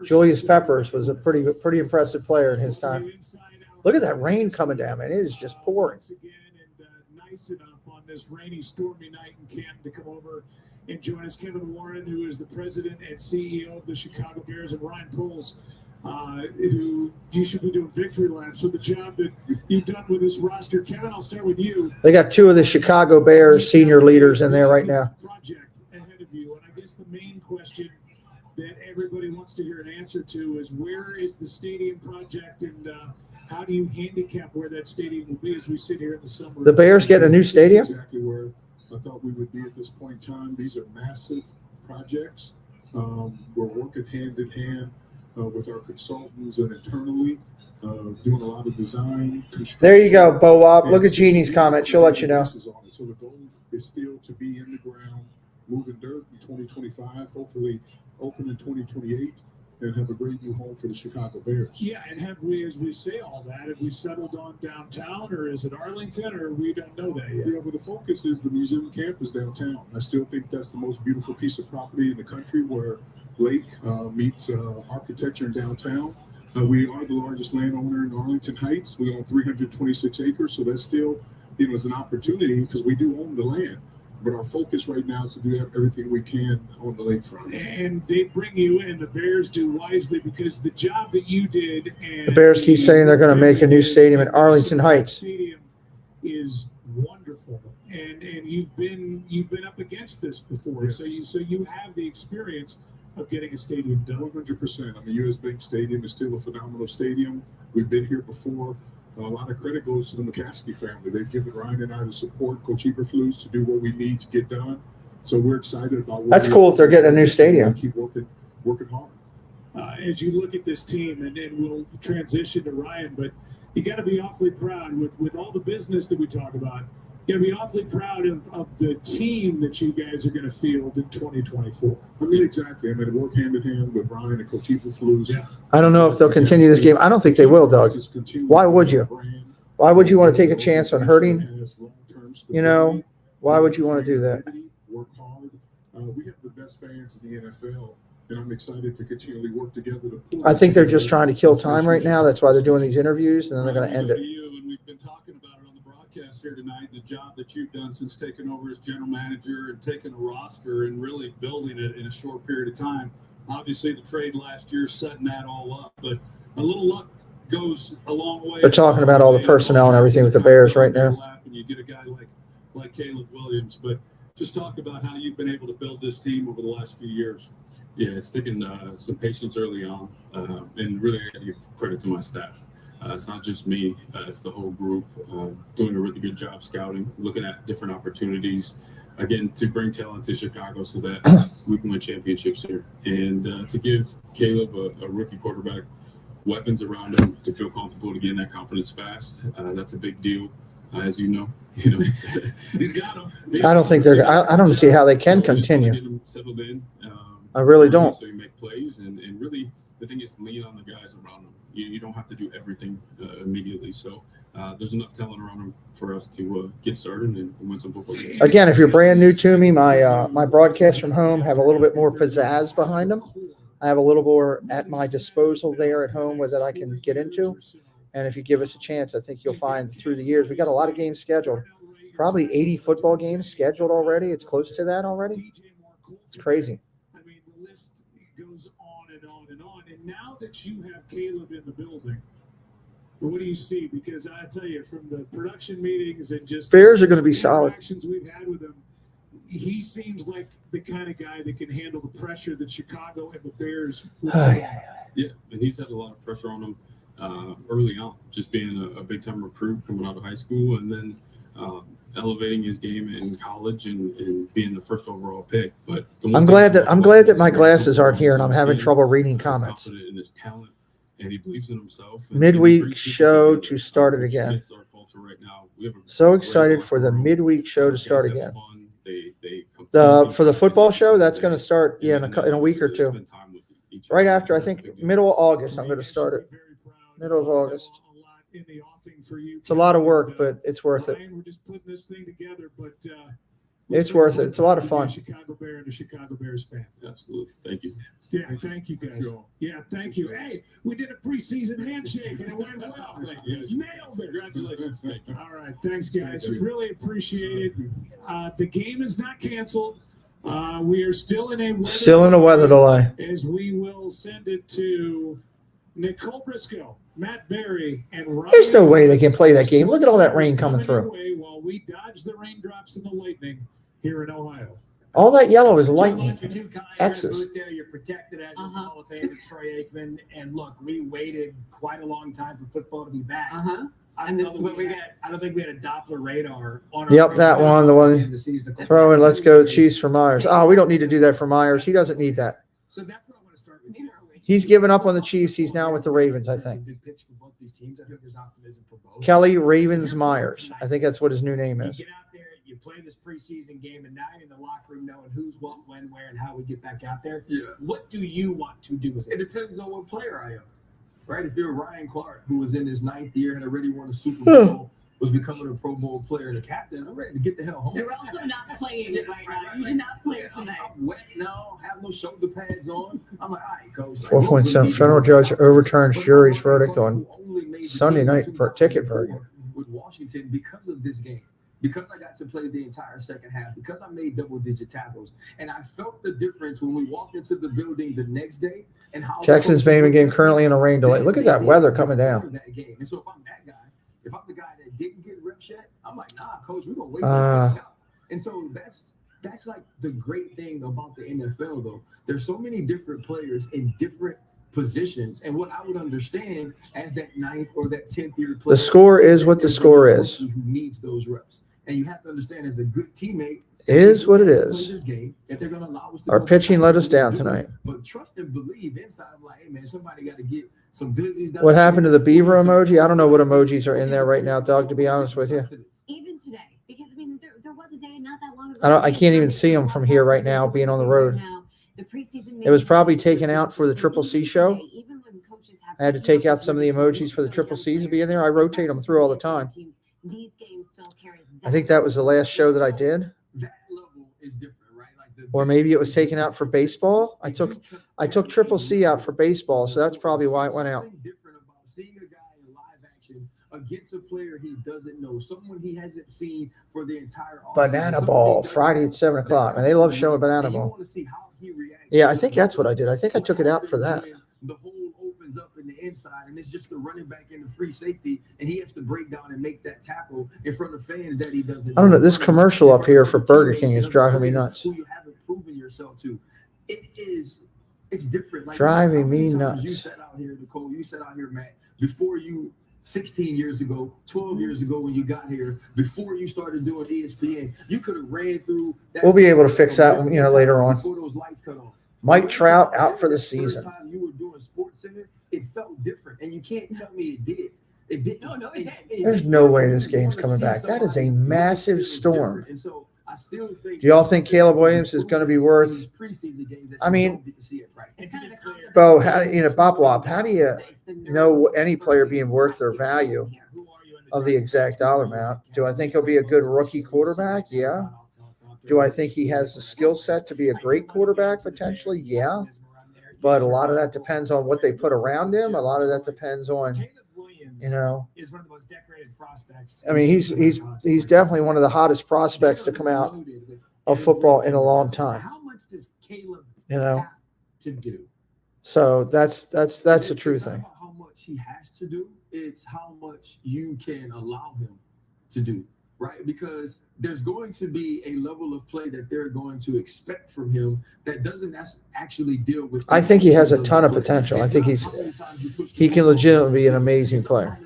Julius Peppers was a pretty impressive player in his time. Look at that rain coming down, man. It is just pouring. Nice enough on this rainy, stormy night in Canton to come over and join us. Kevin Warren, who is the president and CEO of the Chicago Bears, and Ryan Poles, who you should be doing victory laps with the job that you've done with this roster. Kevin, I'll start with you. They got two of the Chicago Bears senior leaders in there right now. Project ahead of you, and I guess the main question that everybody wants to hear an answer to is, where is the stadium project, and how do you handicap where that stadium will be as we sit here in the summer? The Bears getting a new stadium? Exactly where I thought we would be at this point in time. These are massive projects. We're working hand in hand with our consultants and internally, doing a lot of design. There you go, Bo Wop. Look at Jeannie's comment. She'll let you know. So the goal is still to be in the ground, moving dirt in 2025, hopefully open in 2028, and have a great new home for the Chicago Bears. Yeah, and have we, as we say all that, have we settled on downtown, or is it Arlington, or we don't know that yet? Yeah, but the focus is the museum campus downtown. I still think that's the most beautiful piece of property in the country, where lake meets architecture in downtown. We are the largest landowner in Arlington Heights. We own 326 acres, so that's still, is an opportunity because we do own the land. But our focus right now is to do everything we can on the lakefront. And they bring you in, the Bears do wisely, because the job that you did, and The Bears keep saying they're going to make a new stadium in Arlington Heights. Stadium is wonderful, and you've been up against this before, yes. so you have the experience of getting a stadium done. 100%. I mean, US Bank Stadium is still a phenomenal stadium. We've been here before. A lot of credit goes to the McCaskey family. They've given Ryan and I the support, Coach HOUvsCHI, to do what we need to get done. So we're excited about. That's cool if they're getting a new stadium. Keep working hard. As you look at this team, and then we'll transition to Ryan, but you got to be awfully proud with all the business that we talk about. You got to be awfully proud of the team that you guys are going to field in 2024. I mean, exactly. I mean, work hand in hand with Ryan and Coach HOUvsCHI. Yeah. I don't know if they'll continue this game. I don't think they will, Doug. Why would you? Why would you want to take a chance on hurting? Why would you want to do that? Work hard. We have the best fans in the NFL, and I'm excited to continually work together to pull. I think they're just trying to kill time right now. That's why they're doing these interviews, and then they're going to end it. And we've been talking about it on the broadcast here tonight, the job that you've done since taking over as general manager and taking a roster and really building it in a short period of time. Obviously, the trade last year setting that all up, but a little luck goes a long way. They're talking about all the personnel and everything with the Bears right now. And you get a guy like Caleb Williams, but just talk about how you've been able to build this team over the last few years. Yeah, it's taken some patience early on, and really I got to give credit to my staff. It's not just me, it's the whole group doing a really good job scouting, looking at different opportunities, again, to bring talent to Chicago so that we can win championships here. And to give Caleb, a rookie quarterback, weapons around him to feel comfortable to gain that confidence fast. That's a big deal, as you know. He's got him. I don't think they're. I don't see how they can continue. Get him settled in. I really don't. So you make plays, and really the thing is lean on the guys around them. You don't have to do everything immediately. So there's enough talent around them for us to get started and win some football games. Again, if you're brand new to me, my broadcasts from home have a little bit more pizzazz behind them. I have a little more at my disposal there at home that I can get into. And if you give us a chance, I think you'll find through the years, we got a lot of games scheduled. Probably 80 football games scheduled already. It's close to that already. It's crazy. I mean, the list goes on and on and on. And now that you have Caleb in the building, what do you see? Because I tell you, from the production meetings and just Bears are going to be solid. Interactions we've had with him, he seems like the kind of guy that can handle the pressure that Chicago and the Bears. Yeah, and he's had a lot of pressure on him early on, just being a big-time recruit coming out of high school, and then elevating his game in college and being the first overall pick. But I'm glad that my glasses aren't here and I'm having trouble reading comments. Confident in his talent, and he believes in himself. Midweek show to start it again. So excited for the midweek show to start again. For the football show, that's going to start in a week or two. Right after, I think middle of August, I'm going to start it. Middle of August. It's a lot of work, but it's worth it. We're just putting this thing together, but It's worth it. It's a lot of fun. Chicago Bear and a Chicago Bears fan. Absolutely. Thank you. Yeah, thank you guys. Yeah, thank you. Hey, we did a preseason handshake and it went well. Nailed it. Congratulations. Thank you. All right, thanks guys. Really appreciate it. The game is not canceled. We are still in a weather delay. As we will send it to Nicole Briscoe, Matt Berry, and Ryan. There's no way they can play that game. Look at all that rain coming through. While we dodge the raindrops and the lightning here in Ohio. All that yellow is lightning. X's. You're protected as a Hall of Famer, Troy Aikman. And look, we waited quite a long time for football to be back. And this is what we get. I don't think we had a Doppler radar on Yep, that one, the one. Throw in, let's go Chiefs for Myers. Oh, we don't need to do that for Myers. He doesn't need that. So that's what I want to start with. He's given up on the Chiefs. He's now with the Ravens, I think. Big pitch for both these teams. I think there's optimism for both. Kelly Ravens Myers. I think that's what his new name is. You get out there, you play this preseason game, and now you're in the locker room knowing who's what, when, where, and how we get back out there. Yeah. What do you want to do with it? It depends on what player I am. Right? If you're Ryan Clark, who was in his 9th year, had already won a Super Bowl, was becoming a Pro Bowl player and a captain, I'm ready to get the hell home. You're also not playing right now. You did not play tonight. I'm wet now, have no shoulder pads on. I'm like, all right, coach. 4.7 federal judge overturns jury's verdict on Sunday night for a ticket verdict. With Washington because of this game. Because I got to play the entire second half, because I made double-digit tackles, and I felt the difference when we walked into the building the next day. And how Texans Bama game currently in a rain delay. Look at that weather coming down. That game. And so if I'm that guy, if I'm the guy that didn't get reps yet, I'm like, nah, coach, we're gonna wait. Out. And so that's like the great thing about the NFL, though. There's so many different players in different positions, and what I would understand as that 9th or that 10th year player, The score is what the score is. Who needs those reps? And you have to understand, as a good teammate, Is what it is. Game, if they're gonna allow us to Our pitching let us down tonight. But trust and believe inside. I'm like, hey man, somebody got to get some glizzies. What happened to the beaver emoji? I don't know what emojis are in there right now, Doug, to be honest with you. Even today, because I mean, there was a day not that long ago. I can't even see them from here right now, being on the road. It was probably taken out for the Triple C show. I had to take out some of the emojis for the Triple C's to be in there. I rotate them through all the time. I think that was the last show that I did. That level is different, right? Like Or maybe it was taken out for baseball. I took Triple C out for baseball, so that's probably why it went out. Different about seeing a guy in live action against a player he doesn't know, someone he hasn't seen for the entire Banana Ball, Friday at 7:00. And they love showing Banana Ball. Yeah, I think that's what I did. I think I took it out for that. The hole opens up in the inside, and it's just the running back in the free safety, and he has to break down and make that tackle in front of fans that he doesn't. I don't know. This commercial up here for Burger King is driving me nuts. Who you haven't proven yourself to. It's different. Like, driving me You nuts. sat out here, Nicole. You sat out here, Matt. Before you, 16 years ago, 12 years ago, when you got here, before you started doing ESPN, you could have ran through. We'll be able to fix that, later on. Before those lights cut on. Mike Trout out for the season. First time you were doing Sports Center, it felt different, and you can't tell me it did. It didn't. No, it did. There's no way this game's coming back. That is a massive storm. And so I I still think. Do y'all think Caleb Williams is going to be worth? I mean, Bo, Bob Wop, how do you know any player being worth their value of the exact dollar amount? Do I think he'll be a good rookie quarterback? Yeah. Do I think he has the skill set to be a great quarterback potentially? Yeah. But a lot of that depends on what they put around him. A lot of that depends on, is one of the most decorated prospects. I mean, he's definitely one of the hottest prospects to come out of football in a long time. How much does Caleb have to do? So that's the true thing. About how much he has to do, it's how much you can allow him to do, right? Because there's going to be a level of play that they're going to expect from him that doesn't actually deal with. I think he has a ton of potential. I think he can legitimately be an amazing player.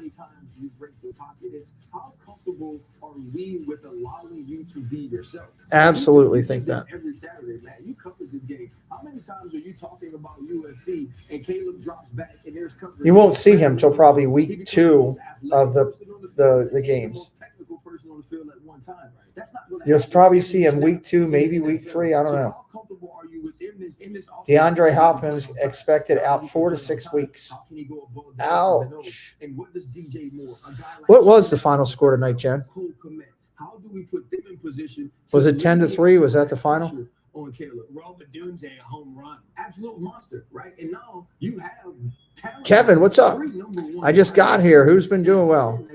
How comfortable are we with allowing you to be yourself? Absolutely think that. Every Saturday, man, you covered this game. How many times are you talking about USC and Caleb drops back and there's coverage? You won't see him till probably week 2 of the games. You'll probably see him week 2, maybe week 3. I don't know. DeAndre Hopkins expected out 4 to 6 weeks. Ouch. What was the final score tonight, Jen? How do we put them in position? Was it 10-3? Was that the final? On Caleb. Roma Dunze, a home run. Absolute monster, right? And now you have talent. Kevin, what's up? I just got here. Who's been doing well?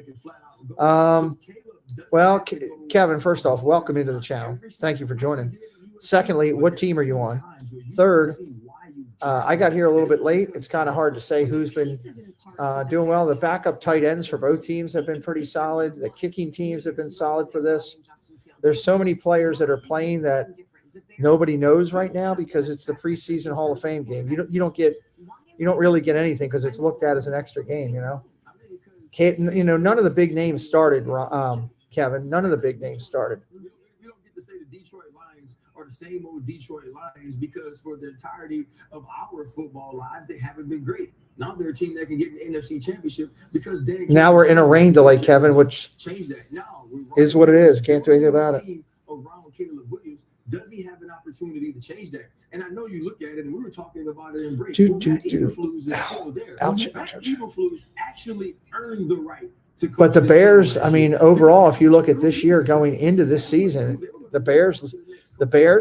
Well, Kevin, first off, welcome into the channel. Thank you for joining. Secondly, what team are you on? Third, I got here a little bit late. It's kind of hard to say who's been doing well. The backup tight ends for both teams have been pretty solid. The kicking teams have been solid for this. There's so many players that are playing that nobody knows right now because it's the preseason Hall of Fame game. You don't really get anything because it's looked at as an extra game. None of the big names started. Kevin, none of the big names started. You don't get to say the Detroit Lions are the same old Detroit Lions because for the entirety of our football lives, they haven't been great. Now they're a team that can get an NFC Championship because now we're in a rain delay, Kevin, which change that. Now is what it is. Can't do anything about it. Around Caleb Williams, does he have an opportunity to change that? And I know you look at it, and we were talking about it in break. Eberflus is still there. Eberflus actually earned the right to coach. But the Bears, I mean, overall, if you look at this year going into this season, the Bears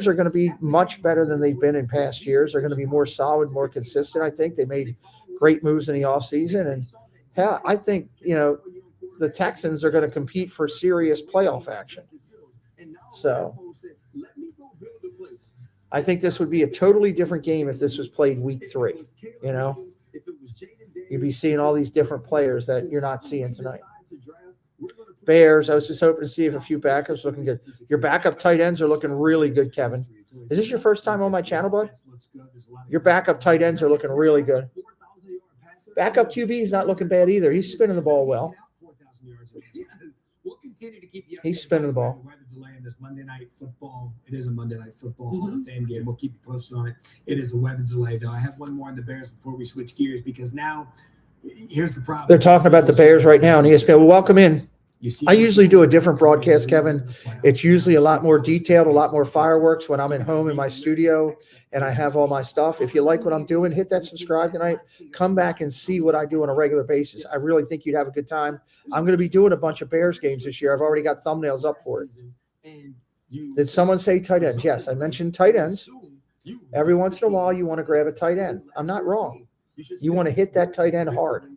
are going to be much better than they've been in past years. They're going to be more solid, more consistent. I think they made great moves in the offseason. And yeah, I think, the Texans are going to compete for serious playoff action. So I think this would be a totally different game if this was played week 3. You'd be seeing all these different players that you're not seeing tonight. Bears, I was just hoping to see if a few backups looking good. Your backup tight ends are looking really good, Kevin. Is this your first time on my channel, bud? Your backup tight ends are looking really good. Backup QB is not looking bad either. He's spinning the ball well. We'll continue to keep you. He's spinning the ball. Weather delay in this Monday Night Football. It is a Monday Night Football Hall of Fame game. We'll keep you posted on it. It is a weather delay, though. I have one more on the Bears before we switch gears because now here's the problem. They're talking about the Bears right now on ESPN. Well, welcome in. I usually do a different broadcast, Kevin. It's usually a lot more detailed, a lot more fireworks when I'm at home in my studio and I have all my stuff. If you like what I'm doing, hit that subscribe tonight. Come back and see what I do on a regular basis. I really think you'd have a good time. I'm going to be doing a bunch of Bears games this year. I've already got thumbnails up for it. Did someone say tight ends? Yes, I mentioned tight ends. Every once in a while, you want to grab a tight end. I'm not wrong. You want to hit that tight end hard.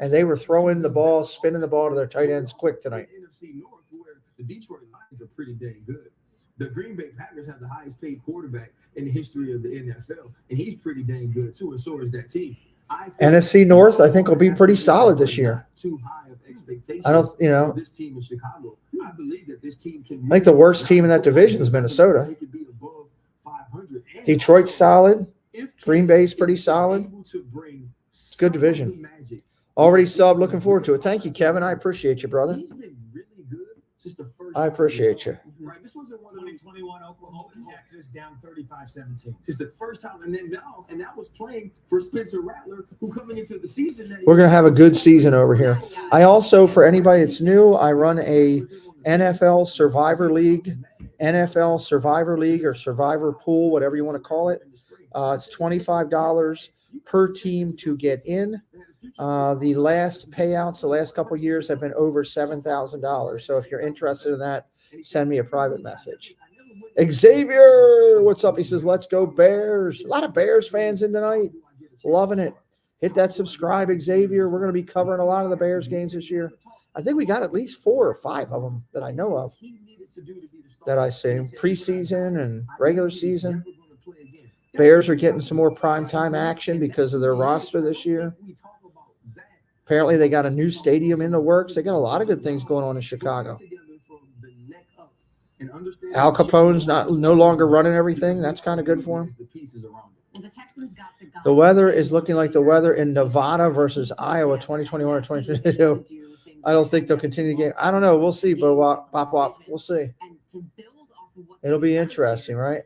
And they were throwing the ball, spinning the ball to their tight ends quick tonight. NFC North, where the Detroit Lions are pretty dang good. The Green Bay Packers have the highest paid quarterback in the history of the NFL, and he's pretty dang good too, and so is that team. NFC North, I think, will be pretty solid this year. Too high of expectations. I don't, for this team in Chicago. I believe that this team can. I think the worst team in that division is Minnesota. They could be above 500. Detroit's solid. Green Bay's pretty solid. It's a good division. Already subbed. Looking forward to it. Thank you, Kevin. I appreciate you, brother. He's been really good since the first. I appreciate you. Right. This wasn't one of 2021 Oklahoma, Texas down 35-17. It's the first time, and then now, and that was playing for Spencer Rattler, who coming into the season. We're gonna have a good season over here. I also, for anybody that's new, I run a NFL Survivor League, NFL Survivor League or Survivor Pool, whatever you want to call it. It's $25 per team to get in. The last payouts, the last couple of years have been over $7,000. So if you're interested in that, send me a private message. Xavier, what's up? He says, let's go Bears. A lot of Bears fans in tonight. Loving it. Hit that subscribe, Xavier. We're going to be covering a lot of the Bears games this year. I think we got at least 4 or 5 of them that I know of that I see. Preseason and regular season. Bears are getting some more primetime action because of their roster this year. Apparently, they got a new stadium in the works. They got a lot of good things going on in Chicago. Al Capone's no longer running everything. That's kind of good for him. The weather is looking like the weather in Nevada versus Iowa 2021 or 2022. I don't think they'll continue the game. I don't know. We'll see, Bop. We'll see. It'll be interesting, right?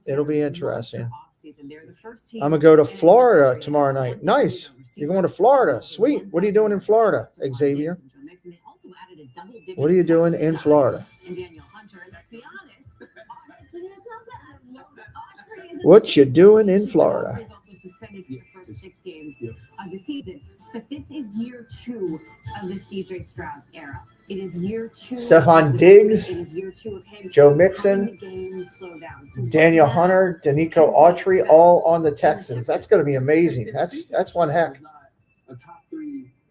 It'll be interesting. I'm going to go to Florida tomorrow night. Nice. You're going to Florida. Sweet. What are you doing in Florida, Xavier? What are you doing in Florida? What you doing in Florida? Of the season, but this is year 2 of the CJ Stroud era. It is year 2. Stephon Diggs, It is year 2 of him. Joe Mixon, Daniel Hunter, Danico Autry, all on the Texans. That's going to be amazing. That's one heck.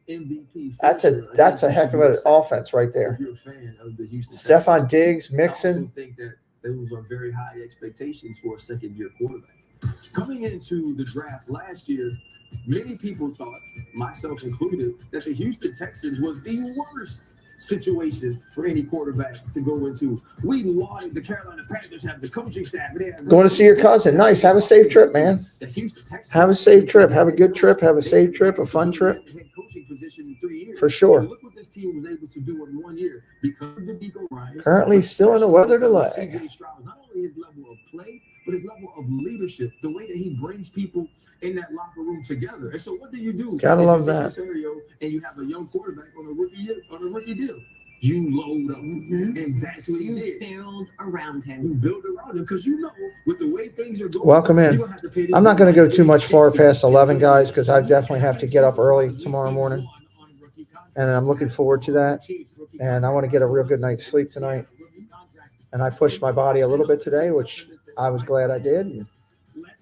That's a heck of an offense right there. Stephon Diggs, Mixon. I think that those are very high expectations for a second-year quarterback. Coming into the draft last year, many people thought, myself included, that the Houston Texans was the worst situation for any quarterback to go into. We lauded the Carolina Panthers, have the coaching staff. Going to see your cousin. Nice. Have a safe trip, man. Have a safe trip. Have a good trip. Have a safe trip, a fun trip. For sure. Look what this team was able to do in 1 year because of D'Amico Ryans. Currently still in a weather delay. CJ Stroud, not only his level of play, but his level of leadership, the way that he brings people in that locker room together. And so what do? Gotta love that. Scenario and you have a young quarterback on a rookie deal. You load up, and that's what he did. Build around him. You build around him because you know with the way things are going. Welcome in. I'm not going to go too much far past 11, guys, because I definitely have to get up early tomorrow morning. And I'm looking forward to that. And I want to get a real good night's sleep tonight. And I pushed my body a little bit today, which I was glad I did. And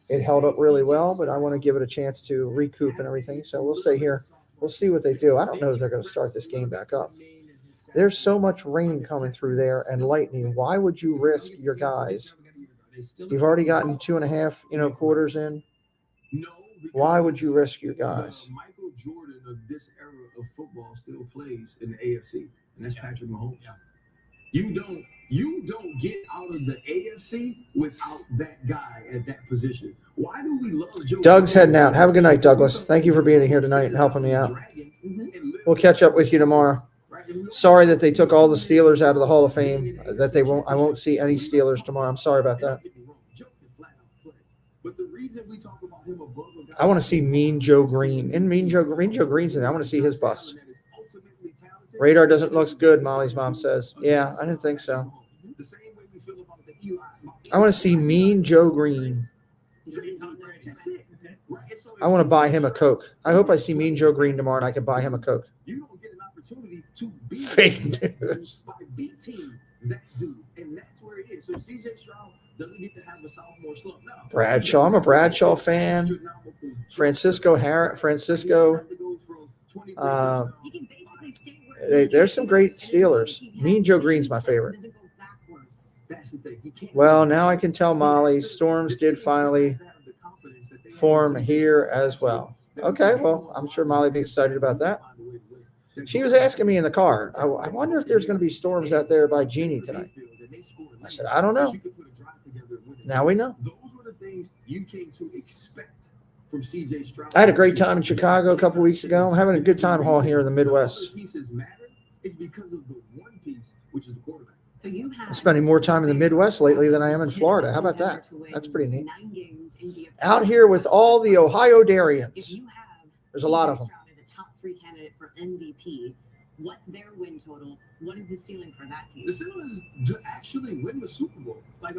it held up really well, but I want to give it a chance to recoup and everything. So we'll stay here. We'll see what they do. I don't know if they're going to start this game back up. There's so much rain coming through there and lightning. Why would you risk your guys? You've already gotten 2.5, quarters in. Why would you risk your guys? Michael Jordan of this era of football still plays in the AFC, and that's Patrick Mahomes. You don't get out of the AFC without that guy at that position. Why do we love Joe? Doug's heading out. Have a good night, Douglas. Thank you for being here tonight and helping me out. We'll catch up with you tomorrow. Sorry that they took all the Steelers out of the Hall of Fame. I won't see any Steelers tomorrow. I'm sorry about that. I want to see Mean Joe Green. Mean Joe Green's in there. I want to see his bust. Radar doesn't look good, Molly's mom says. Yeah, I didn't think so. I want to see Mean Joe Green. I want to buy him a Coke. I hope I see Mean Joe Green tomorrow and I can buy him a Coke. Fake news. By beating that dude, and that's where it is. So CJ Stroud doesn't get to have a sophomore slump now. Bradshaw. I'm a Bradshaw fan. Francisco. There's some great Steelers. Mean Joe Green's my favorite. Well, now I can tell Molly Storms did finally form here as well. Okay, well, I'm sure Molly will be excited about that. She was asking me in the car, I wonder if there's going to be storms out there by Jeannie tonight. I said, I don't know. Now we know. Those were the things you came to expect from CJ Stroud. I had a great time in Chicago a couple weeks ago. I'm having a good time all here in the Midwest. It's because of the one piece, which is the quarterback. So you have I'm spending more time in the Midwest lately than I am in Florida. How about that? That's pretty neat. Out here with all the Ohio Darians. There's a lot of them. Top 3 candidate for MVP. What's their win total? What is the ceiling for that team? The ceiling is to actually win the Super Bowl. Like,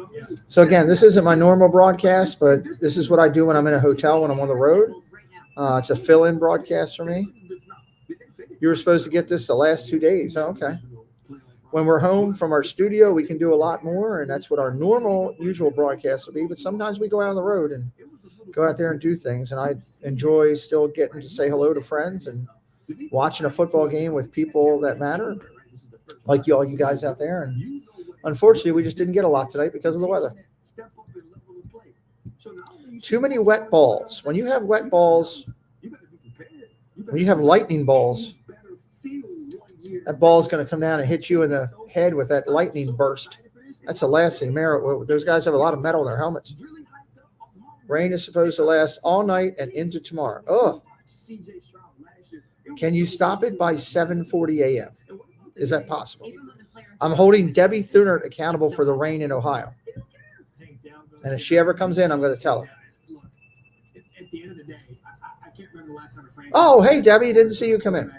So again, this isn't my normal broadcast, but this is what I do when I'm in a hotel, when I'm on the road. It's a fill-in broadcast for me. You were supposed to get this the last 2 days. Oh, okay. When we're home from our studio, we can do a lot more, and that's what our usual broadcast will be. But sometimes we go out on the road and go out there and do things, and I enjoy still getting to say hello to friends and watching a football game with people that matter, like all you guys out there. And unfortunately, we just didn't get a lot tonight because of the weather. Too many wet balls. When you have wet balls, when you have lightning balls, that ball is going to come down and hit you in the head with that lightning burst. That's the last thing. Those guys have a lot of metal in their helmets. Rain is supposed to last all night and into tomorrow. Oh, can you stop it by 7:40 a.m.? Is that possible? I'm holding Debbie Thunert accountable for the rain in Ohio. And if she ever comes in, I'm going to tell her. At the end of the day, I can't remember the last time a franchise. Oh, hey, Debbie, didn't see you come in.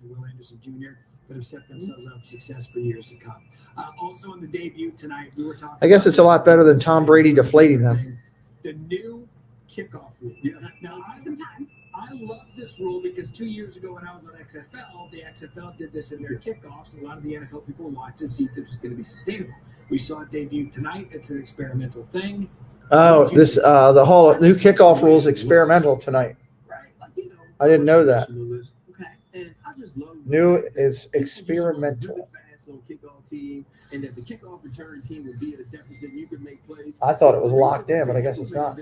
Will Anderson Jr. that have set themselves up for success for years to come. Also in the debut tonight, we were talking. I guess it's a lot better than Tom Brady deflating them. The new kickoff rule. Yeah. Now, I love this rule because 2 years ago when I was on XFL, the XFL did this in their kickoffs. And a lot of the NFL people watched to see if this was going to be sustainable. We saw it debut tonight. It's an experimental thing. Oh, the whole new kickoff rules experimental tonight. I didn't know that. New is experimental. And that the kickoff return team would be at a deficit. You could make plays. I thought it was locked in, but I guess it's not.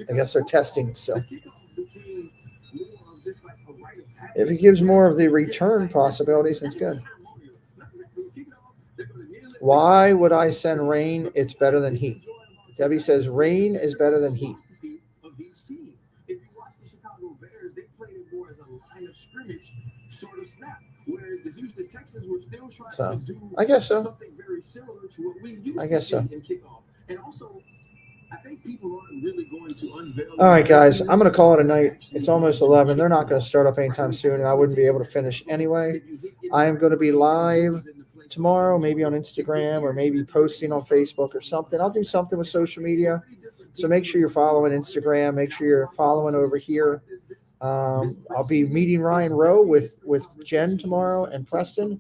I guess they're testing it still. If it gives more of the return possibilities, that's good. Why would I send rain? It's better than heat. Debbie says rain is better than heat. If you watch the Chicago Bears, they played it more as a line of scrimmage sort of snap. Whereas the Houston Texans were still trying to do something very similar to what we used to see in kickoff. And also, I think people aren't really going to unveil. All right, guys, I'm going to call it a night. It's almost 11. They're not going to start up anytime soon, and I wouldn't be able to finish anyway. I am going to be live tomorrow, maybe on Instagram or maybe posting on Facebook or something. I'll do something with social media. So make sure you're following Instagram. Make sure you're following over here. I'll be meeting Ryan Rowe with Jen tomorrow and Preston.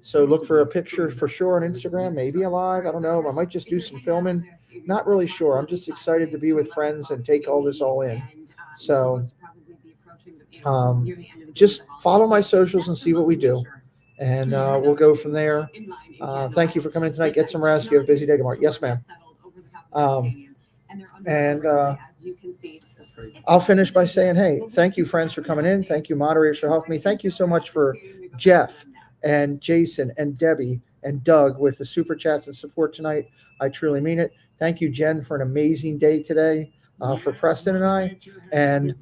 So look for a picture for sure on Instagram, maybe a live. I don't know. I might just do some filming. Not really sure. I'm just excited to be with friends and take all this all in. So just follow my socials and see what we do. And we'll go from there. Thank you for coming in tonight. Get some rest. You have a busy day tomorrow. Yes, ma'am. I'll finish by saying, hey, thank you, friends, for coming in. Thank you, moderators, for helping me. Thank you so much for Jeff and Jason and Debbie and Doug with the super chats and support tonight. I truly mean it. Thank you, Jen, for an amazing day today for Preston and I. And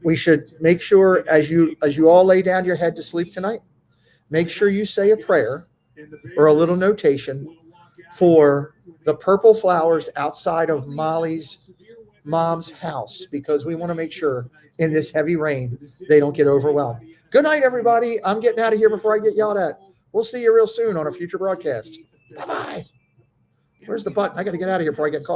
we should make sure as you all lay down your head to sleep tonight, make sure you say a prayer or a little notation for the purple flowers outside of Molly's mom's house, because we want to make sure in this heavy rain they don't get overwhelmed. Good night, everybody. I'm getting out of here before I get yelled at. We'll see you real soon on a future broadcast. Bye-bye. Where's the button? I got to get out of here before I get called.